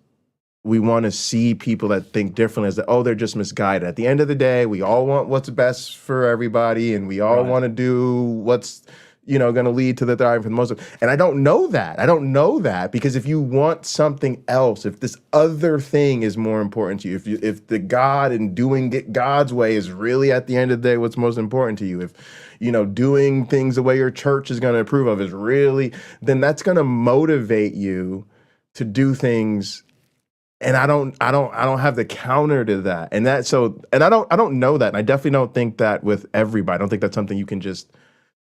we want to see people that think differently as that, oh, they're just misguided. At the end of the day, we all want what's best for everybody, and we all Right. want to do what's going to lead to the thriving for the most. And I don't know that. I don't know that because if you want something else, if this other thing is more important to you, if the God and doing it God's way is really at the end of the day what's most important to you, if doing things the way your church is going to approve of is really, then that's going to motivate you to do things. And I don't have the counter to that. And I don't know that. And I definitely don't think that with everybody. I don't think that's something you can just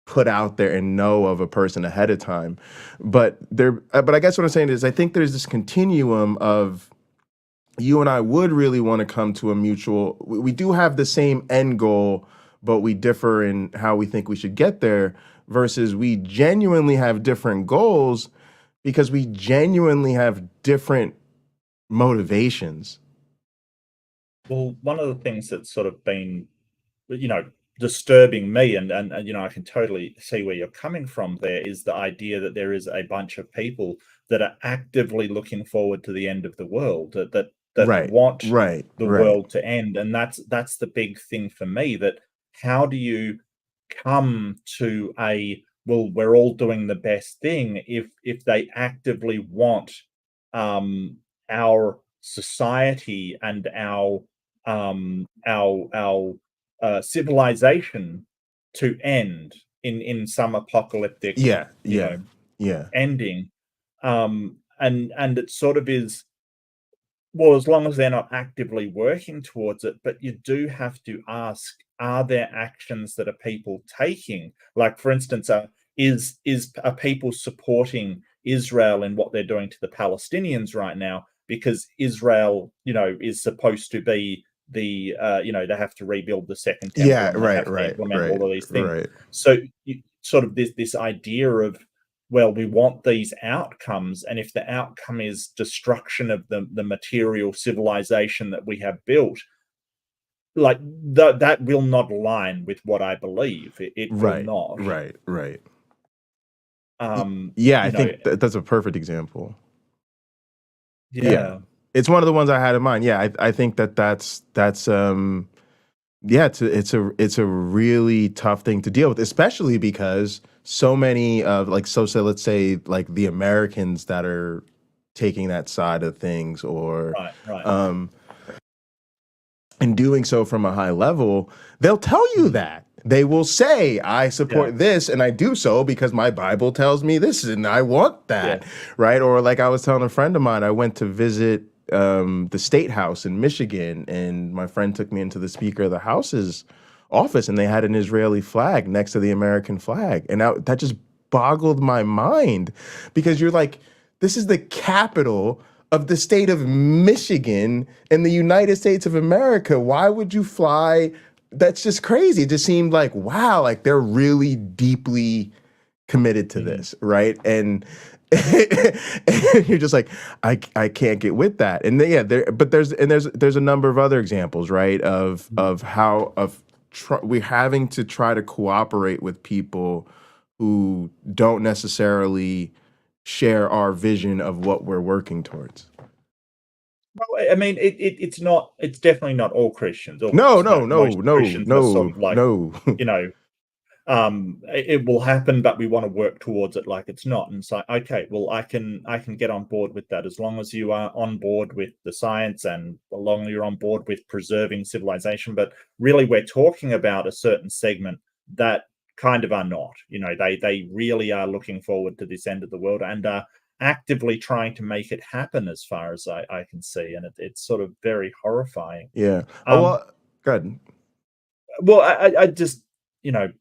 put out there and know of a person ahead of time. But I guess what I'm saying is I think there's this continuum of you and I would really want to come to a mutual, we do have the same end goal, but we differ in how we think we should get there versus we genuinely have different goals because we genuinely have different motivations. Well, one of the things that's sort of been, you know, disturbing me, and I can totally see where you're coming from there, is the idea that there is a bunch of people that are actively looking forward to the end of the world, that Right, want right, the right. world to end. And that's the big thing for me, that how do you come to a, well, we're all doing the best thing, if they actively want our society and our civilization to end in some apocalyptic, Yeah, you yeah, know, yeah, ending. And it sort of is, well, as long as they're not actively working towards it, but you do have to ask, are there actions that are people taking? Like, for instance, are people supporting Israel in what they're doing to the Palestinians right now? Because Israel, is supposed to be they have to rebuild the second temple yeah. and they Right, have to right, implement right, all of these things. right. So sort of this idea of, well, we want these outcomes, and if the outcome is destruction of the material civilization that we have built, like that will not align with what I believe. It will Right, not. right, right. Um, Yeah, I you know, think that's a perfect example. Yeah, yeah. it's one of the ones I had in mind. Yeah, I think that's yeah, it's a really tough thing to deal with, especially because so many of like so let's say like the Americans that are taking that side of things or Right, right. um and doing so from a high level, they'll tell you Mm, that. They will say, I yeah, support this and I do so because my Bible tells me this and I want that. yes. Right. Or like I was telling a friend of mine, I went to visit the State House in Michigan, and my friend took me into the Speaker of the House's office, and they had an Israeli flag next to the American flag. And that just boggled my mind because you're like, this is the capital of the state of Michigan in the United States of America. Why would you fly? That's just crazy. It just seemed like, wow, like they're really deeply committed to Mm, this, right? And And you're just like, I can't get with that. And then, yeah, there's a number of other examples, right? Mhm. We're having to try to cooperate with people who don't necessarily share our vision of what we're working towards. Well, I mean, it's not. It's definitely not all Christians. Or No, no, no, no, most no, Christians are sort no, of like, no. you know, it will happen, but we want to work towards it like it's not. And so, okay, well, I can get on board with that as long as you are on board with the science and as long as you're on board with preserving civilization. But really, we're talking about a certain segment that kind of are not. They really are looking forward to this end of the world and are actively trying to make it happen, as far as I can see, and it's sort of very horrifying. Yeah. Oh Um, well, good. well, I just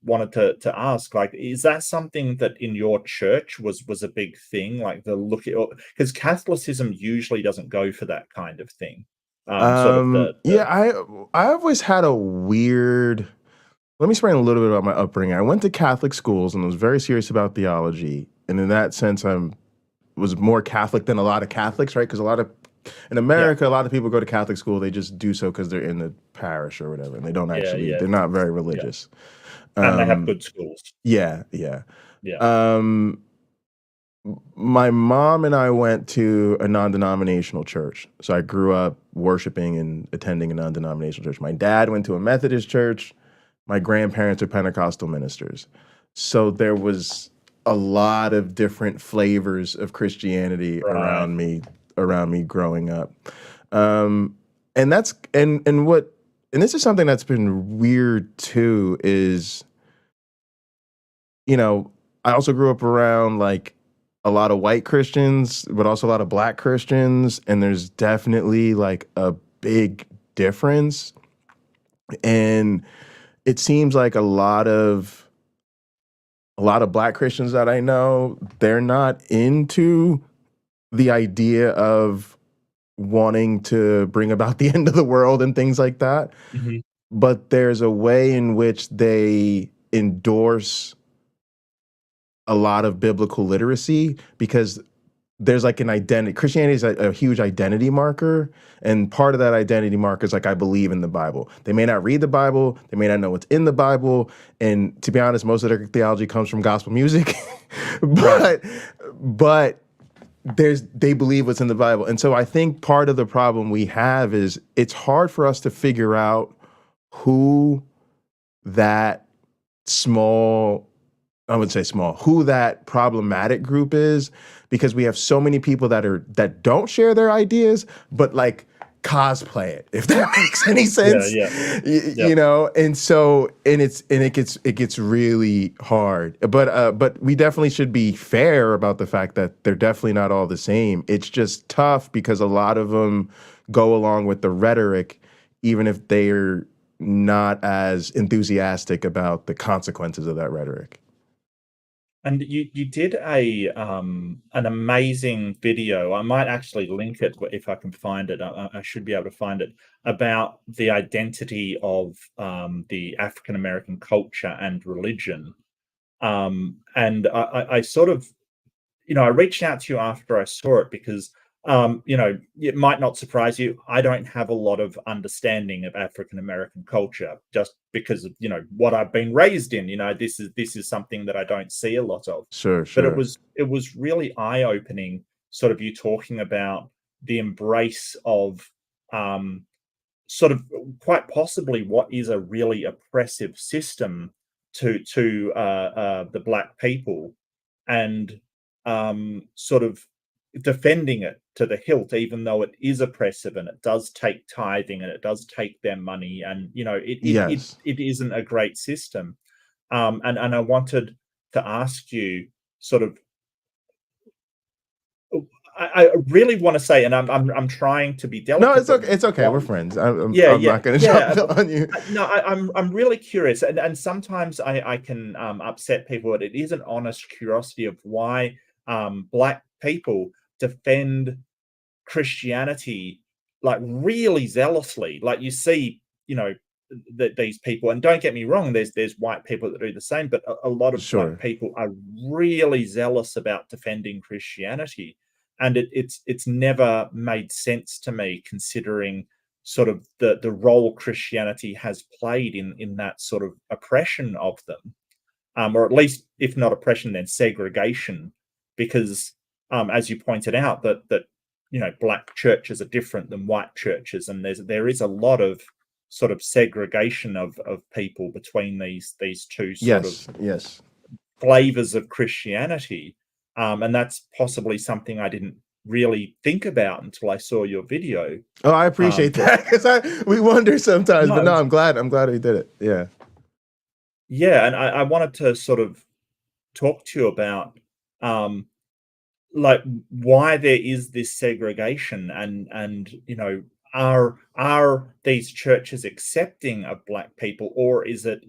wanted to ask, like, is that something that in your church was a big thing, like the look at, because Catholicism usually doesn't go for that kind of thing, sort of Yeah, the I always had a weird. Let me explain a little bit about my upbringing. I went to Catholic schools and was very serious about theology, and in that sense, I'm was more Catholic than a lot of Catholics, right? Because a lot of in yeah, America, a lot of people go to Catholic school. They just do so because they're in the parish or whatever, and they don't yeah, actually. yeah, They're not very yeah, religious. and they have Um, good schools. yeah, yeah. Yeah, Um, my mom and I went to a non-denominational church. So I grew up worshiping and attending a non-denominational church. My dad went to a Methodist church. My grandparents are Pentecostal ministers. So there was a lot of different flavors of Christianity right. around me growing up. Um, and that's and what and this is something that's been weird too is, you know, I also grew up around like a lot of white Christians, but also a lot of black Christians, and there's definitely like a big difference. And it seems like a lot of black Christians that I know, they're not into the idea of wanting to bring about the end of the world and things like that. Mhm. But there's a way in which they endorse a lot of biblical literacy because there's like an identity. Christianity is a huge identity marker, and part of that identity marker is like I believe in the Bible. They may not read the Bible, they may not know what's in the Bible, and to be honest, most of their theology comes from gospel music. Right. But they believe what's in the Bible, and so I think part of the problem we have is it's hard for us to figure out who that small I would say small, who that problematic group is, because we have so many people that don't share their ideas, but like cosplay it, if that makes any Yeah, sense. yeah, You yep. know, and it gets really hard. But we definitely should be fair about the fact that they're definitely not all the same. It's just tough because a lot of them go along with the rhetoric, even if they're not as enthusiastic about the consequences of that rhetoric. And you did a an amazing video. I might actually link it if I can find it. I should be able to find it, about the identity of the African American culture and religion. And I sort of, I reached out to you after I saw it because, it might not surprise you. I don't have a lot of understanding of African American culture just because of, what I've been raised in. This is something that I don't see a lot of. Sure, But it sure. was it was really eye-opening, sort of you talking about the embrace of sort of quite possibly what is a really oppressive system to the black people, and sort of defending it to the hilt, even though it is oppressive and it does take tithing and it does take their money, and Yes. it isn't a great system. And I wanted to ask you, sort of, I really want to say, and I'm trying to be No, delicate, it's but okay. It's okay. what We're friends. yeah, I'm yeah, not gonna yeah. jump on you. No, I'm really curious, and sometimes I can upset people, but it is an honest curiosity of why black people defend Christianity like really zealously. Like you see, these people, and don't get me wrong, there's white people that do the same, but a lot of black Sure. people are really zealous about defending Christianity, and it's never made sense to me, considering sort of the role Christianity has played in that sort of oppression of them, or at least if not oppression, then segregation, because as you pointed out, that black churches are different than white churches, and there is a lot of sort of segregation of people between these two sort of Yes, yes. flavors of Christianity, and that's possibly something I didn't really think about until I saw your video. Oh, I appreciate But that because we wonder sometimes, but no, no, I'm glad we did it. Yeah. yeah, and I wanted to sort of talk to you about um, like why there is this segregation, and are these churches accepting of black people, or is it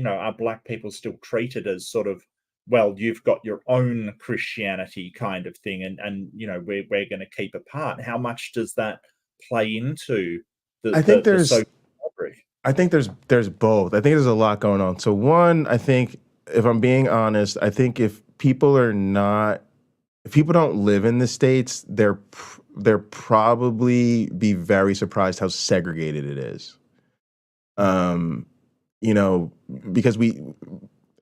are black people still treated as sort of, well, you've got your own Christianity kind of thing, and we're going to keep apart? How much does that play into I think the there's social fabric? I think there's both. I think there's a lot going on. So one, I think if I'm being honest, I think if people don't live in the states, they're probably be very surprised how segregated it is. Um, you know, because we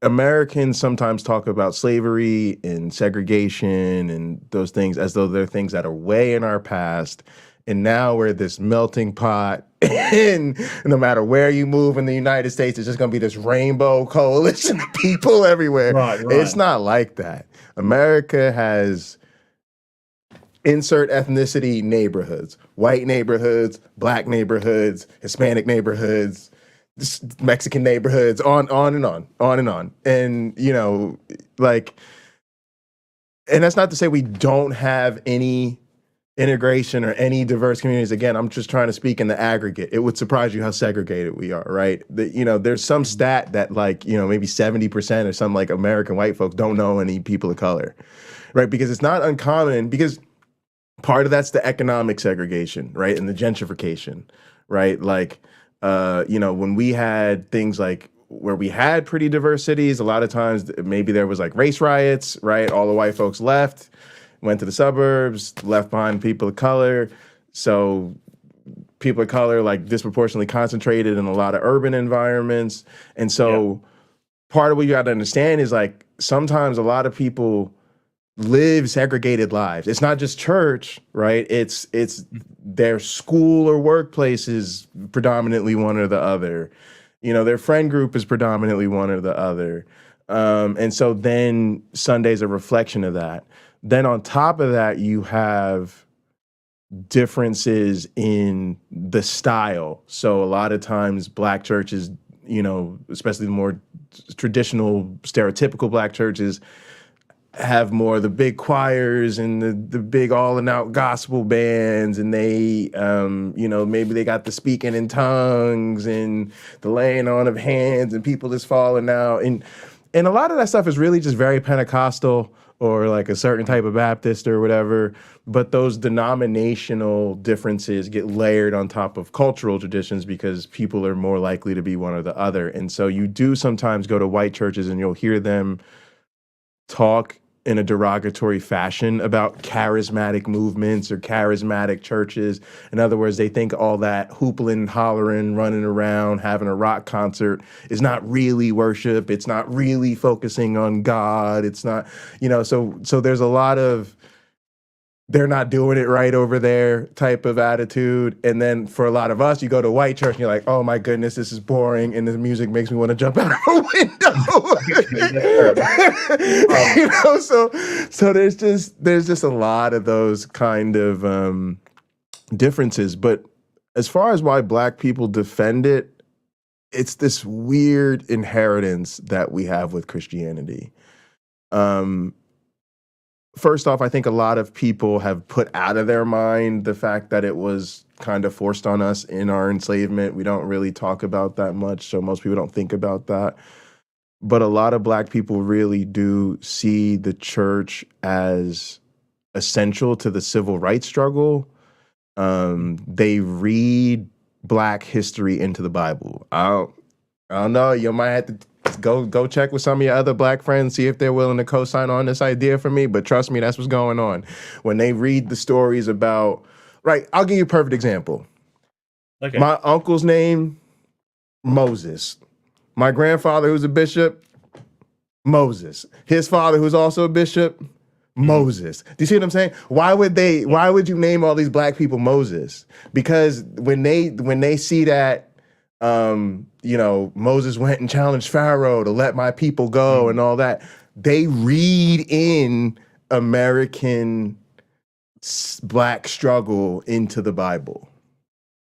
Americans sometimes talk about slavery and segregation and those things as though they're things that are way in our past. And now we're this melting pot, and no matter where you move in the United States, it's just going to be this rainbow coalition of people everywhere. Right, It's right. not like that. America has insert ethnicity neighborhoods, white neighborhoods, black neighborhoods, Hispanic neighborhoods, Mexican neighborhoods, on and on and on. And, like, and that's not to say we don't have any integration or any diverse communities. Again, I'm just trying to speak in the aggregate. It would surprise you how segregated we are, right? There's some stat that, like, maybe 70% or some, like, American white folks don't know any people of color, right? Because it's not uncommon, because part of that's the economic segregation, right? And the gentrification, right? Like, when we had things like where we had pretty diverse cities, a lot of times maybe there was like race riots, right? All the white folks left, went to the suburbs, left behind people of color. So people of color like disproportionately concentrated in a lot of urban environments. And Yeah. so part of what you got to understand is, like, sometimes a lot of people live segregated lives. It's not just church, right? It's their school or workplace is predominantly one or the other. Their friend group is predominantly one or the other. And so then Sunday's a reflection of that. Then on top of that, you have differences in the style. So a lot of times black churches, especially the more traditional, stereotypical black churches, have more of the big choirs and the big all and out gospel bands, and they maybe they got the speaking in tongues and the laying on of hands and people just falling out, and a lot of that stuff is really just very Pentecostal or like a certain type of Baptist or whatever. But those denominational differences get layered on top of cultural traditions because people are more likely to be one or the other. And so you do sometimes go to white churches and you'll hear them talk in a derogatory fashion about charismatic movements or charismatic churches. In other words, they think all that hoopling, hollering, running around, having a rock concert is not really worship. It's not really focusing on God. It's not, so there's a lot of they're not doing it right over there type of attitude. And then for a lot of us, you go to white church and you're like, oh my goodness, this is boring. And the music makes me want to jump out of a window. So there's just a lot of those kind of differences. But as far as why black people defend it, it's this weird inheritance that we have with Christianity. First off, I think a lot of people have put out of their mind the fact that it was kind of forced on us in our enslavement. We don't really talk about that much, so most people don't think about that. But a lot of black people really do see the church as essential to the civil rights struggle. They read Black history into the Bible. I don't know. You might have to go check with some of your other Black friends, see if they're willing to co-sign on this idea for me. But trust me, that's what's going on. When they read the stories about, right, I'll give you a perfect example. Okay. My uncle's name, Moses. My grandfather, who's a bishop, Moses. His father, who's also a bishop, Moses. Do you see what I'm saying? Why would you name all these Black people Moses? Because when they see that Moses went and challenged Pharaoh to let my people go and all that, they read in American Black struggle into the Bible,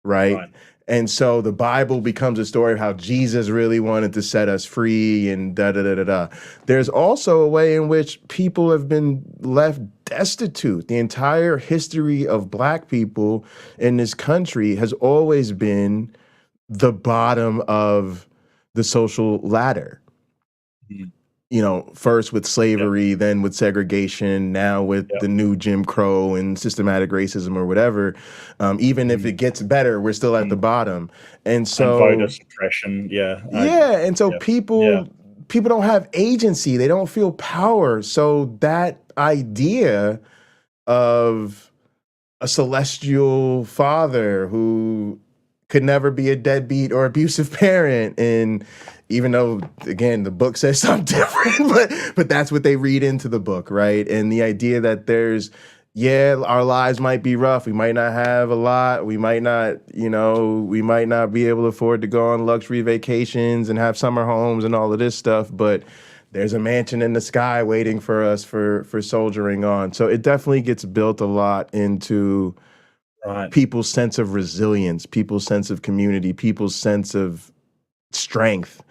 right? And so the Bible becomes a story of how Jesus really wanted to set us free and da da da da da. There's also a way in which people have been left destitute. The entire history of Black people in this country has always been the bottom of the social ladder. First with slavery, then with segregation, now with the new Jim Crow and systematic racism or whatever. Even if it gets better, we're still at the bottom. And so voter suppression, and so people don't have agency. They don't feel power. So that idea of a celestial father who could never be a deadbeat or abusive parent, and even though, again, the book says something different, but that's what they read into the book, right? And the idea that our lives might be rough. We might not have a lot. We might not be able to afford to go on luxury vacations and have summer homes and all of this stuff, but there's a mansion in the sky waiting for us for soldiering on. So it definitely gets built a lot into people's sense of resilience, people's sense of community, people's sense of strength.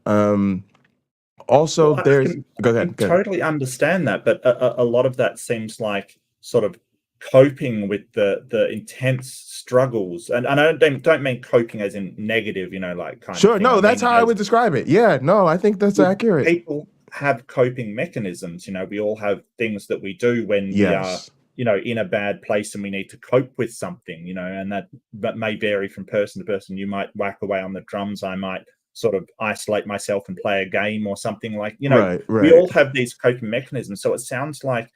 Also, Well, there's go ahead. Totally understand that, but a lot of that seems like sort of coping with the intense struggles, and I don't mean coping as in negative, like kind sure. of thing. No, that's how I would describe it. Yeah, no, I think that's accurate. People have coping mechanisms. We all have things that we do when we are in a bad place and we need to cope with something. And that may vary from person to person. You might whack away on the drums. I might sort of isolate myself and play a game or something like, right. We all have these coping mechanisms. So it sounds like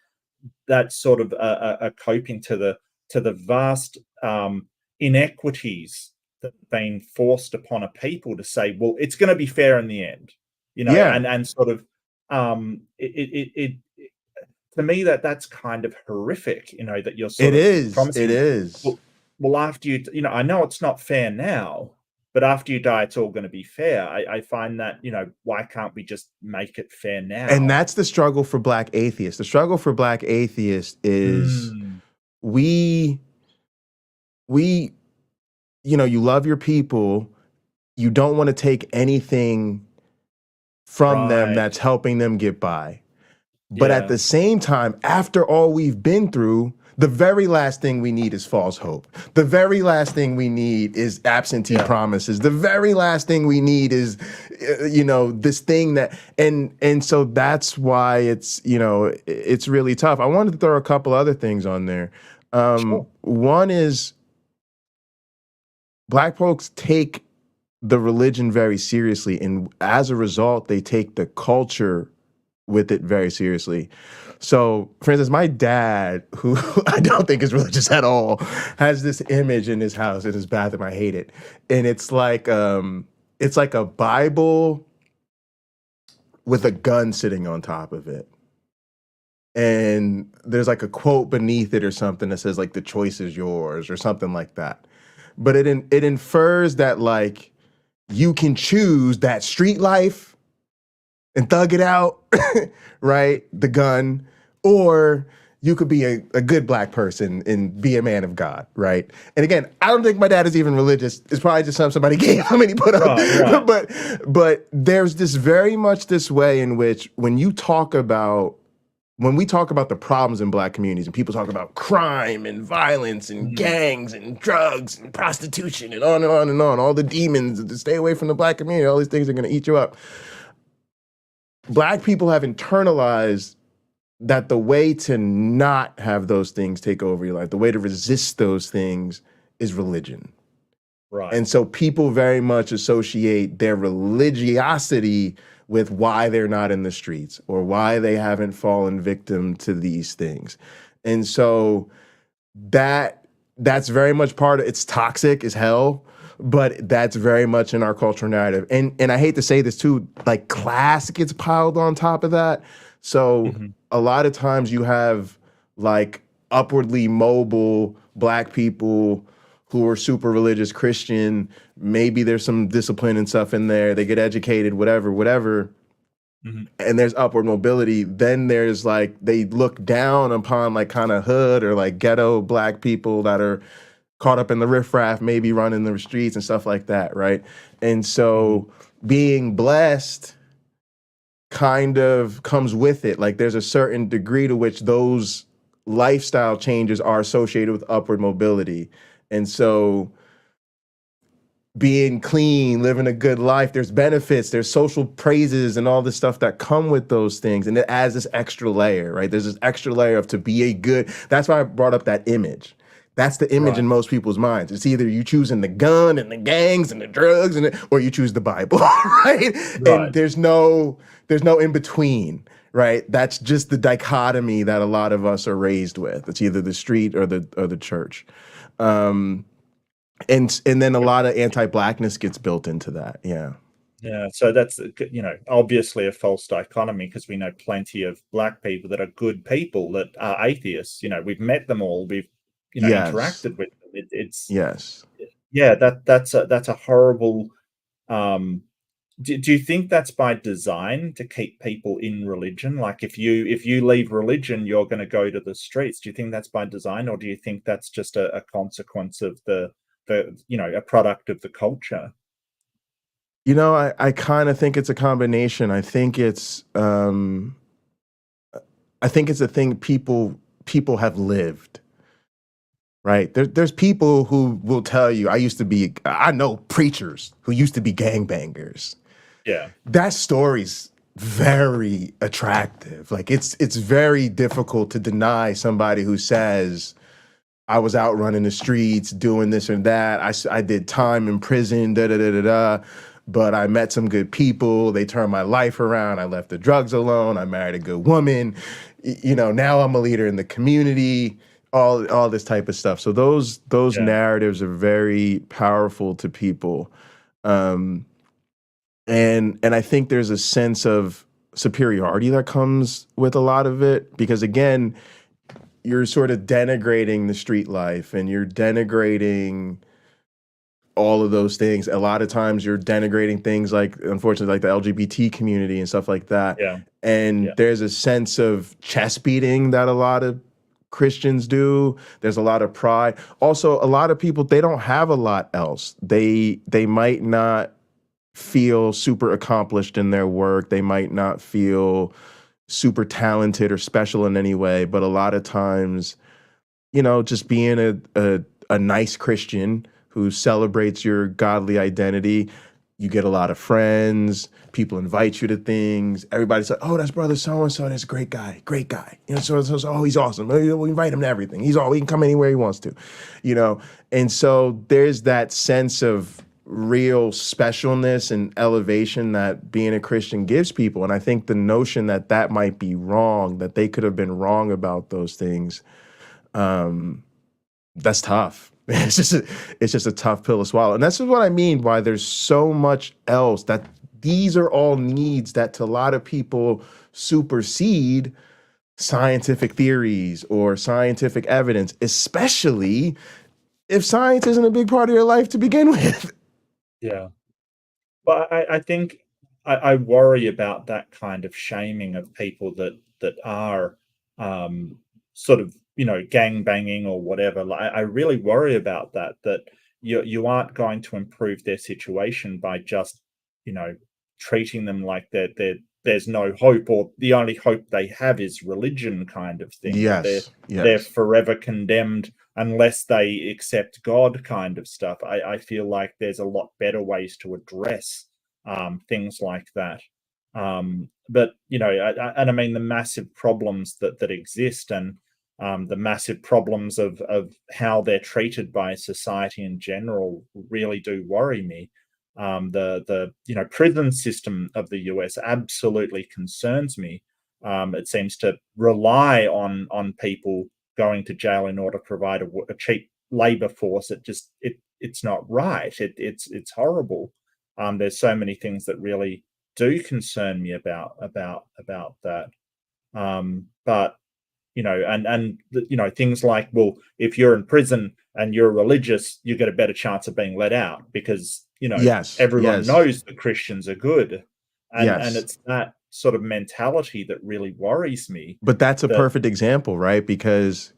that's sort of a coping to the vast inequities that have been forced upon a people to say, well, it's going to be fair in the end, and sort of it to me that's kind of horrific, that you're sort of promising. It is. Well, after you, I know it's not fair now, but after you die, it's all going to be fair. I find that, why can't we just make it fair now? And that's the struggle for Black atheists. The struggle for Black atheists is we you love your people. You don't want to take anything from them that's helping them get by. But at the same time, after all we've been through, the very last thing we need is false hope. The very last thing we need is absentee promises. The very last thing we need is, this thing that, and so that's why it's really tough. I wanted to throw a couple other things on there. One is Black folks take the religion very seriously, and as a result, they take the culture with it very seriously. So, for instance, my dad, who I don't think is religious at all, has this image in his house, in his bathroom. I hate it, and it's like a Bible with a gun sitting on top of it, and there's like a quote beneath it or something that says like "the choice is yours" or something like that. But it infers that like you can choose that street life and thug it out, right? The gun, or you could be a good Black person and be a man of God, right? And again, I don't think my dad is even religious. It's probably just somebody gave him and he put up. Right. But there's this very much this way in which when we talk about the problems in Black communities and people talk about crime and violence and gangs and drugs and prostitution and on and on and on, all the demons, to stay away from the Black community, all these things are going to eat you up. Black people have internalized that the way to not have those things take over your life, the way to resist those things is religion. Right. And so people very much associate their religiosity with why they're not in the streets or why they haven't fallen victim to these things. And so that's very much part of it's toxic as hell, but that's very much in our cultural narrative. And I hate to say this too, like class gets piled on top of that. So Hmm. a lot of times you have like upwardly mobile black people who are super religious Christian. Maybe there's some discipline and stuff in there. They get educated, whatever, Hmm. and there's upward mobility. Then there's like they look down upon like kind of hood or like ghetto black people that are caught up in the riffraff, maybe running the streets and stuff like that, right? And Hmm. so being blessed kind of comes with it. Like there's a certain degree to which those lifestyle changes are associated with upward mobility. And so being clean, living a good life, there's benefits, there's social praises and all this stuff that come with those things. And it adds this extra layer, right? There's this extra layer of to be a good, that's why I brought up that image. That's the image Right. in most people's minds. It's either you choosing the gun and the gangs and the drugs or you choose the Bible, right? And Right. there's no in between, right? That's just the dichotomy that a lot of us are raised with. It's either the street or the church. Um, and then a lot of anti-blackness gets built into that. Yeah. Yeah, so that's obviously a false dichotomy because we know plenty of black people that are good people that are atheists. We've met them all. We've Yes. interacted with them. It's Yes. yeah, that's a horrible. Um, do you think that's by design to keep people in religion? Like if you leave religion, you're going to go to the streets. Do you think that's by design, or do you think that's just a consequence of the a product of the culture? I kind of think it's a combination. I think it's a thing people have lived, right? There's people who will tell you, I know preachers who used to be gangbangers. Yeah. That story's very attractive. Like it's very difficult to deny somebody who says, I was out running the streets, doing this and that. I did time in prison, da da da da da. But I met some good people. They turned my life around. I left the drugs alone. I married a good woman. Now I'm a leader in the community. All this type of stuff. So those Yeah. narratives are very powerful to people, um, and I think there's a sense of superiority that comes with a lot of it because again, you're sort of denigrating the street life and you're denigrating all of those things. A lot of times you're denigrating things like, unfortunately, like the LGBT community and stuff like that. Yeah. And Yeah. there's a sense of chest beating that a lot of Christians do. There's a lot of pride. Also, a lot of people, they don't have a lot else. They might not feel super accomplished in their work. They might not feel super talented or special in any way, but a lot of times, just being a nice Christian who celebrates your godly identity, you get a lot of friends, people invite you to things, everybody's like, oh, that's brother so and so, that's a great guy, great guy. So oh, he's awesome. We invite him to everything. He can come anywhere he wants to, you know. And so there's that sense of real specialness and elevation that being a Christian gives people. And I think the notion that that might be wrong, that they could have been wrong about those things, that's tough. It's just a tough pill to swallow. And that's what I mean why there's so much else that these are all needs that to a lot of people supersede scientific theories or scientific evidence, especially if science isn't a big part of your life to begin with. Yeah. But I think I worry about that kind of shaming of people that are sort of gang banging or whatever. Like, I really worry about that you aren't going to improve their situation by just you know treating them like there's no hope, or the only hope they have is religion, kind of thing, that Yes, they're yes. forever condemned unless they accept God, kind of stuff. I feel like there's a lot better ways to address things like that. But and I mean the massive problems that exist, and The massive problems of how they're treated by society in general really do worry me. The prison system of the US absolutely concerns me. It seems to rely on people going to jail in order to provide a cheap labor force. It's not right. It's horrible. There's so many things that really do concern me about that. But things like, well, if you're in prison and you're religious, you get a better chance of being let out because Yes, everyone yes, knows that Christians are good, and yes. it's that sort of mentality that really worries me. But that's a That perfect example, right? Because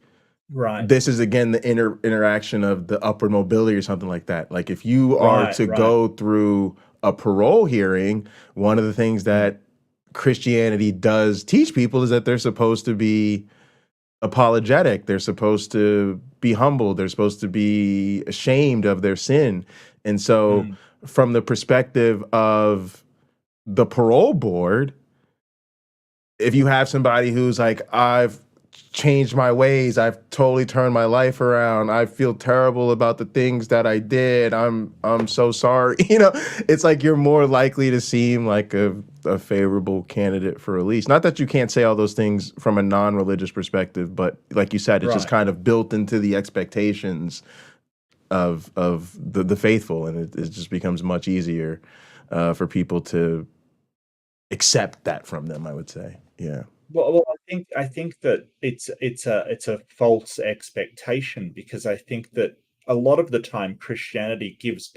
right, this is again the interaction of the upward mobility or something like that. Like if you are right, to right, go through a parole hearing, one of the things mm, that Christianity does teach people is that they're supposed to be apologetic, they're supposed to be humble, they're supposed to be ashamed of their sin. And so mm, from the perspective of the parole board, if you have somebody who's like, I've changed my ways, I've totally turned my life around, I feel terrible about the things that I did, I'm so sorry. It's like you're more likely to seem like a favorable candidate for release. Not that you can't say all those things from a non-religious perspective, but like you said, it's just right. kind of built into the expectations of the faithful, and it just becomes much easier for people to accept that from them, I would say. Yeah. Well, I think that it's a false expectation because I think that a lot of the time Christianity gives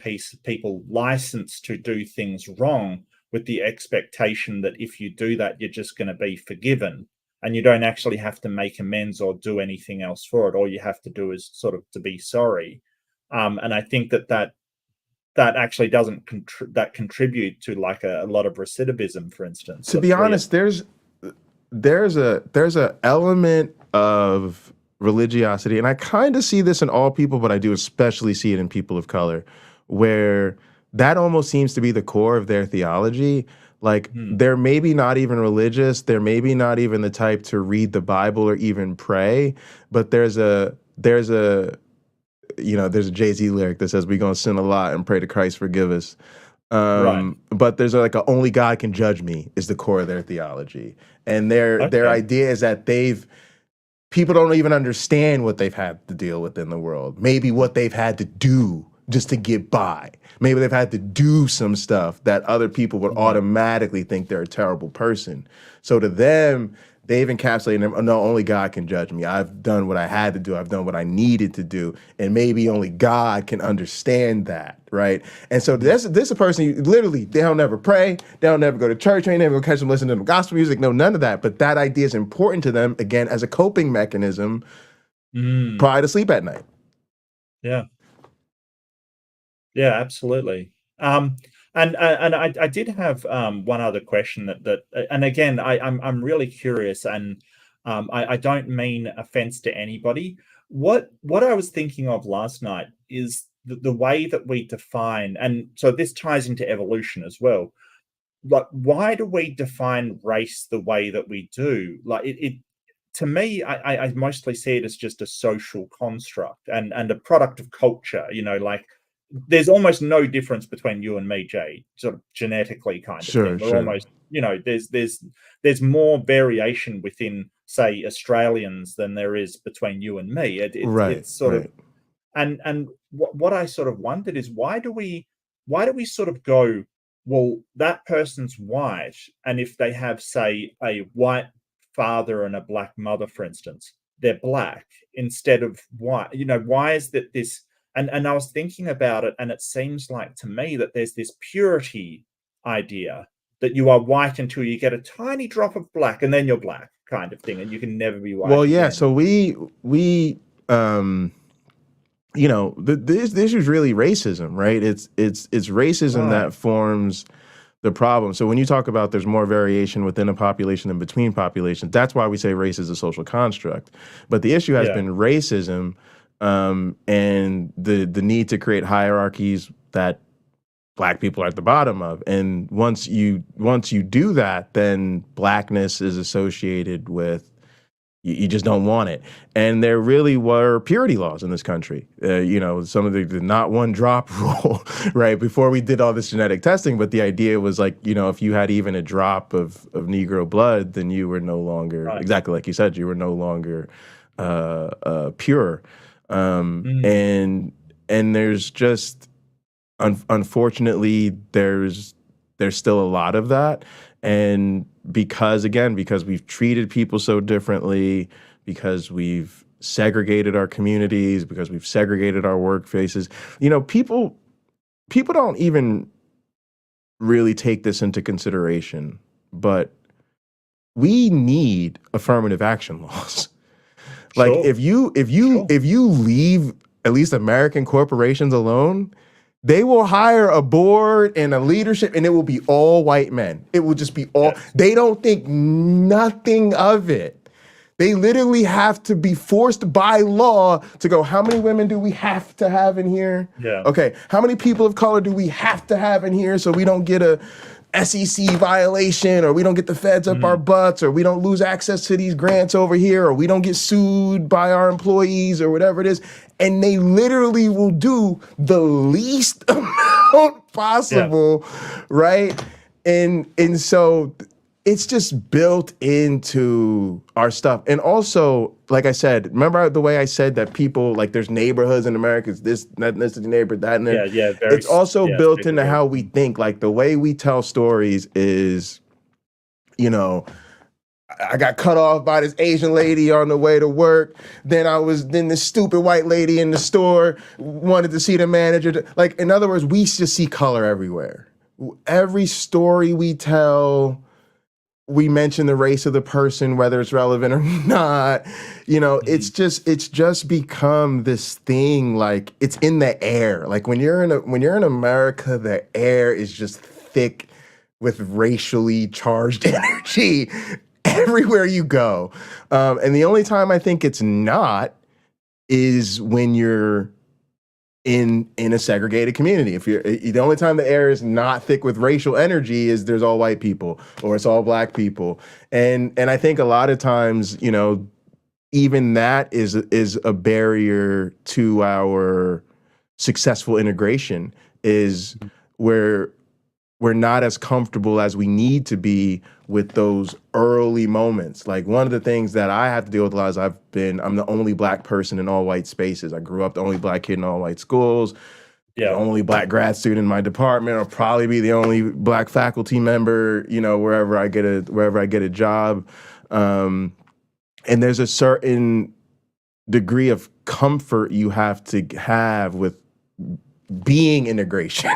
people license to do things wrong with the expectation that if you do that, you're just going to be forgiven and you don't actually have to make amends or do anything else for it. All you have to do is sort of to be sorry. And I think that actually doesn't that contribute to like a lot of recidivism, for instance, To of be where you honest, there's a element of religiosity, and I kind of see this in all people, but I do especially see it in people of color, where that almost seems to be the core of their theology. Like hmm, they're maybe not even religious, they're maybe not even the type to read the Bible or even pray, but there's a Jay-Z lyric that says we gonna sin a lot and pray to Christ forgive us. right. But there's like a only God can judge me is the core of their theology. And their Okay. idea is that people don't even understand what they've had to deal with in the world. Maybe what they've had to do just to get by. Maybe they've had to do some stuff that other people would Right. automatically think they're a terrible person. So to them, they've encapsulated them. No, only God can judge me. I've done what I had to do. I've done what I needed to do, and maybe only God can understand that, right? And so Mhm. this a person literally they don't never pray, they don't never go to church, they never go catch them listening to gospel music, no none of that. But that idea is important to them again as a coping mechanism Mm. prior to sleep at night. Yeah. Yeah, absolutely. Um, and I did have one other question and again I'm really curious and I don't mean offense to anybody. What I was thinking of last night is the way that we define, and so this ties into evolution as well. Like, why do we define race the way that we do? Like it to me, I mostly see it as just a social construct and a product of culture. Like there's almost no difference between you and me, Jay, sort of genetically kind of thing. Sure, We're sure. almost, there's more variation within, say, Australians than there is between you and me. Right, It's sort of right. and what I sort of wondered is why do we sort of go, well, that person's white, and if they have, say, a white father and a black mother, for instance, they're black instead of white. Why is that this? And I was thinking about it, and it seems like to me that there's this purity idea that you are white until you get a tiny drop of black, and then you're black, kind of thing, and you can never be Well, white yeah. again. So we the issue is really racism, right? It's racism Right. that forms the problem. So when you talk about there's more variation within a population than between populations, that's why we say race is a social construct. But the issue has Yeah. been racism, and the need to create hierarchies that black people are at the bottom of. And once you do that, then blackness is associated with You just don't want it. And there really were purity laws in this country. Some of the not one drop rule, right? Before we did all this genetic testing, but the idea was like, if you had even a drop of Negro blood, then you were no longer, Right. exactly like you said, you were no longer pure. Mm. And there's just, unfortunately, there's still a lot of that. And because we've treated people so differently, because we've segregated our communities, because we've segregated our workplaces, people don't even really take this into consideration, but we need affirmative action laws. Like Sure. if you Sure. leave at least American corporations alone, they will hire a board and a leadership, and it will be all white men. It will just be all. Yes. They don't think nothing of it. They literally have to be forced by law to go, how many women do we have to have in here? Yeah. Okay, how many people of color do we have to have in here so we don't get a SEC violation, or we don't get the feds up our Mm. butts, or we don't lose access to these grants over here, or we don't get sued by our employees, or whatever it is. And they literally will do the least amount Yeah. possible, right? And so it's just built into our stuff. And also, like I said, remember the way I said that people, like, there's neighborhoods in America, it's this ethnicity neighborhood, that, and Yeah. there. Yeah. It's also Yeah. built into Segregated. how we think. Like the way we tell stories is, you know, I got cut off by this Asian lady on the way to work. Then this stupid white lady in the store wanted to see the manager. Like, in other words, we just see color everywhere. Every story we tell, we mention the race of the person, whether it's relevant or not. It's Mm. just become this thing. Like, it's in the air. Like when you're in America, the air is just thick with racially charged energy everywhere you go. And the only time I think it's not is when you're in a segregated community. If you're the only time the air is not thick with racial energy is there's all white people or it's all black people. And I think a lot of times, even that is a barrier to our successful integration, is where we're not as comfortable as we need to be with those early moments. Like, one of the things that I have to deal with a lot is I'm the only black person in all white spaces. I grew up the only black kid in all white schools, the Yeah. only black grad student in my department. I'll probably be the only black faculty member, wherever I get a job. And there's a certain degree of comfort you have to have with being integration.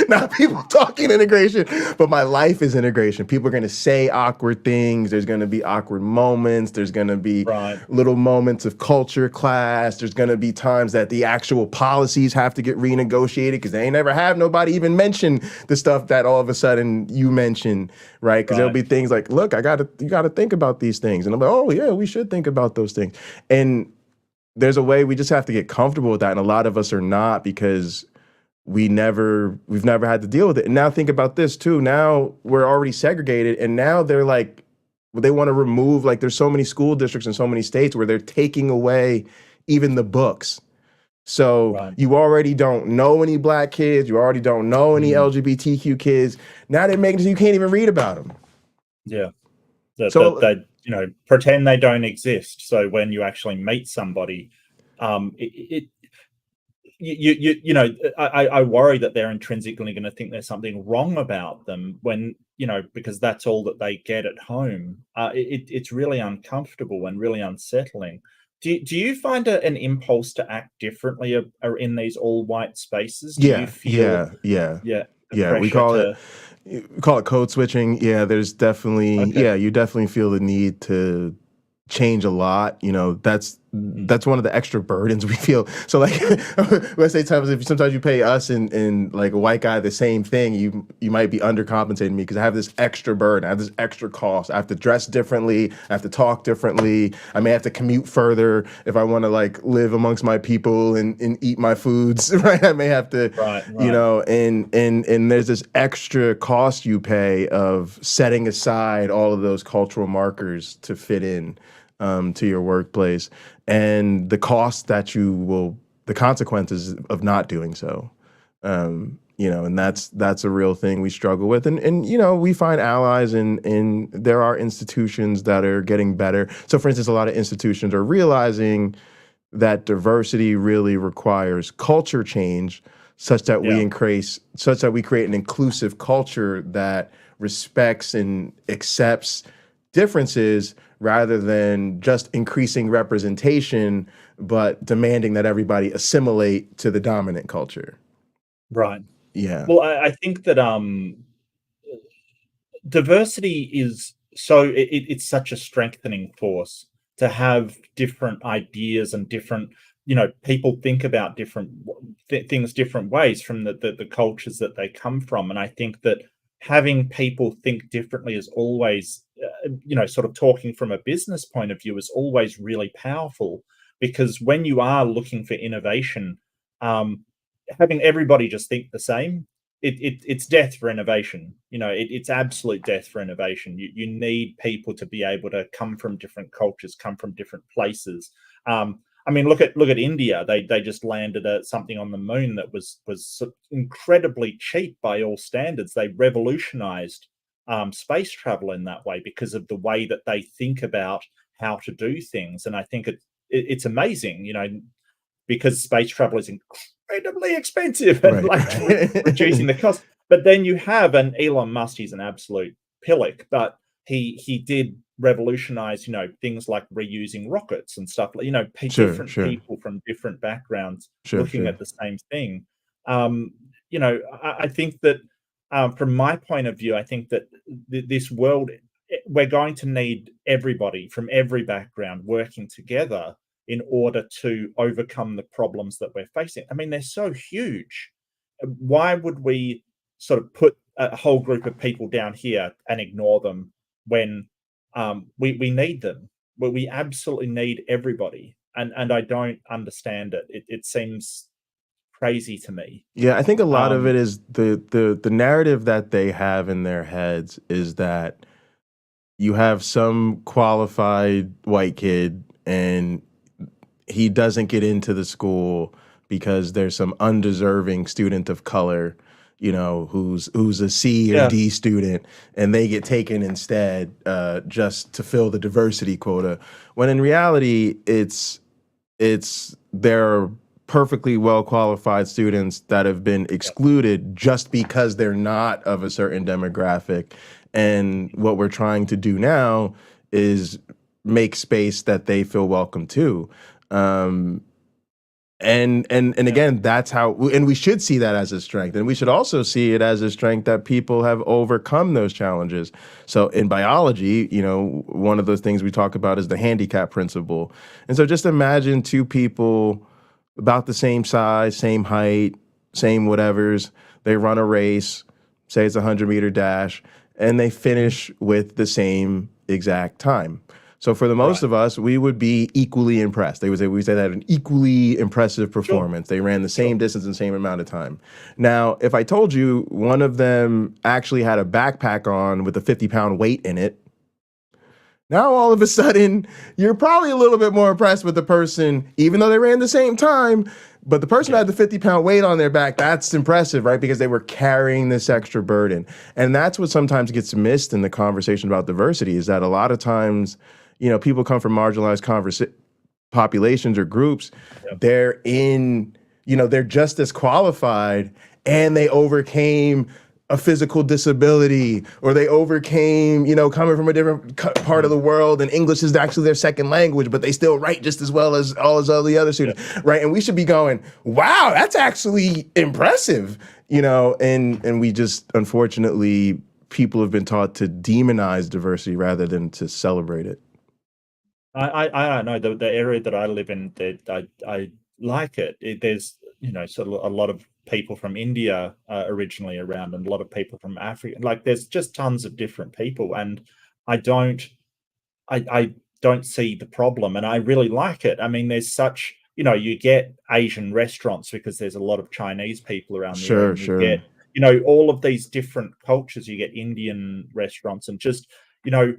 Not people talking integration, but my life is integration. People are going to say awkward things. There's going to be awkward moments. There's going to be Right. little moments of culture clash. There's going to be times that the actual policies have to get renegotiated because they ain't never have nobody even mention the stuff that all of a sudden you mention, right? Because there'll Right. be things like, look, you got to think about these things. And I'm like, oh yeah, we should think about those things. And there's a way we just have to get comfortable with that. And a lot of us are not, because we've never had to deal with it. And now think about this too. Now we're already segregated, and now they're like, they want to remove, like, there's so many school districts in so many states where they're taking away even the books. So Right. you already don't know any black kids. You already don't know any Mm. LGBTQ kids. Now they're making it so you can't even read about them. Yeah. That So they pretend they don't exist. So when you actually meet somebody, it I worry that they're intrinsically going to think there's something wrong about them when, because that's all that they get at home. It's really uncomfortable and really unsettling. Do you find an impulse to act differently in these all white spaces? Do you yeah, feel, yeah, yeah, yeah, the yeah. We pressure call it to? code switching. Yeah, there's definitely, Okay. you definitely feel the need to change a lot. Mm. That's one of the extra burdens we feel. So, like, let's say sometimes you pay us and like a white guy the same thing, you might be undercompensating me because I have this extra burden, I have this extra cost. I have to dress differently, I have to talk differently, I may have to commute further if I want to, like, live amongst my people and eat my foods, right? I may have to, Right. Right. and there's this extra cost you pay of setting aside all of those cultural markers to fit in. to your workplace, and the consequences of not doing so. And that's a real thing we struggle with, and we find allies in there are institutions that are getting better. So, for instance, a lot of institutions are realizing that diversity really requires culture change, Yeah. such that we create an inclusive culture that respects and accepts differences rather than just increasing representation, but demanding that everybody assimilate to the dominant culture. Right. Yeah. Well, I think that diversity is so it's such a strengthening force to have different ideas and different people think about different things different ways from the cultures that they come from, and I think that having people think differently is always sort of talking from a business point of view is always really powerful, because when you are looking for innovation, um, having everybody just think the same, it's death for innovation. It's absolute death for innovation. You need people to be able to come from different cultures, come from different places. I mean, look at India. They just landed something on the moon that was incredibly cheap by all standards. They revolutionized space travel in that way because of the way that they think about how to do things, and I think it's amazing. Because space travel is incredibly expensive and Right. like reducing the cost. But then you have an Elon Musk, he's an absolute pillock, but he did revolutionize, things like reusing rockets and stuff like, Sure, different sure, people from different backgrounds sure, looking sure. at the same thing. I think that from my point of view, I think that this world, we're going to need everybody from every background working together in order to overcome the problems that we're facing. I mean, they're so huge. Why would we sort of put a whole group of people down here and ignore them when we need them? Well, we absolutely need everybody, and I don't understand it. It seems crazy to me. Yeah, I think a lot of Um, it is the narrative that they have in their heads is that you have some qualified white kid and he doesn't get into the school because there's some undeserving student of color, who's a C or yeah, D student, and they get taken instead, just to fill the diversity quota. When in reality, it's there are perfectly well qualified students that have been yeah, excluded just because they're not of a certain demographic. And what we're trying to do now is make space that they feel welcome to. Um, and yeah, again, that's how, and we should see that as a strength, and we should also see it as a strength that people have overcome those challenges. So in biology, one of those things we talk about is the handicap principle. And so just imagine two people about the same size, same height, same whatevers. They run a race, say it's a 100-meter dash, and they finish with the same exact time. So for the most right, of us, we would be equally impressed. We say that an equally impressive sure, performance. They ran the sure, same distance in the same amount of time. Now, if I told you one of them actually had a backpack on with a 50-pound weight in it, now all of a sudden you're probably a little bit more impressed with the person, even though they ran the same time. But the person who yeah, had the 50-pound weight on their back, that's impressive, right? Because they were carrying this extra burden. And that's what sometimes gets missed in the conversation about diversity, is that a lot of times, people come from marginalized populations or groups. yeah, They're in, they're just as qualified, and they overcame a physical disability, or they overcame, coming from a different part of mm, the world, and English is actually their second language, but they still write just as well as all the other yeah. students, right? And we should be going, wow, that's actually impressive, and we just, unfortunately, people have been taught to demonize diversity rather than to celebrate it. I don't know, the area that I live in, that I like it. There's sort of a lot of people from India originally around, and a lot of people from Africa. Like there's just tons of different people, and I don't I don't see the problem, and I really like it. I mean, there's such you get Asian restaurants because there's a lot of Chinese people around the area, Sure, and you sure. get all of these different cultures. You get Indian restaurants, and just you know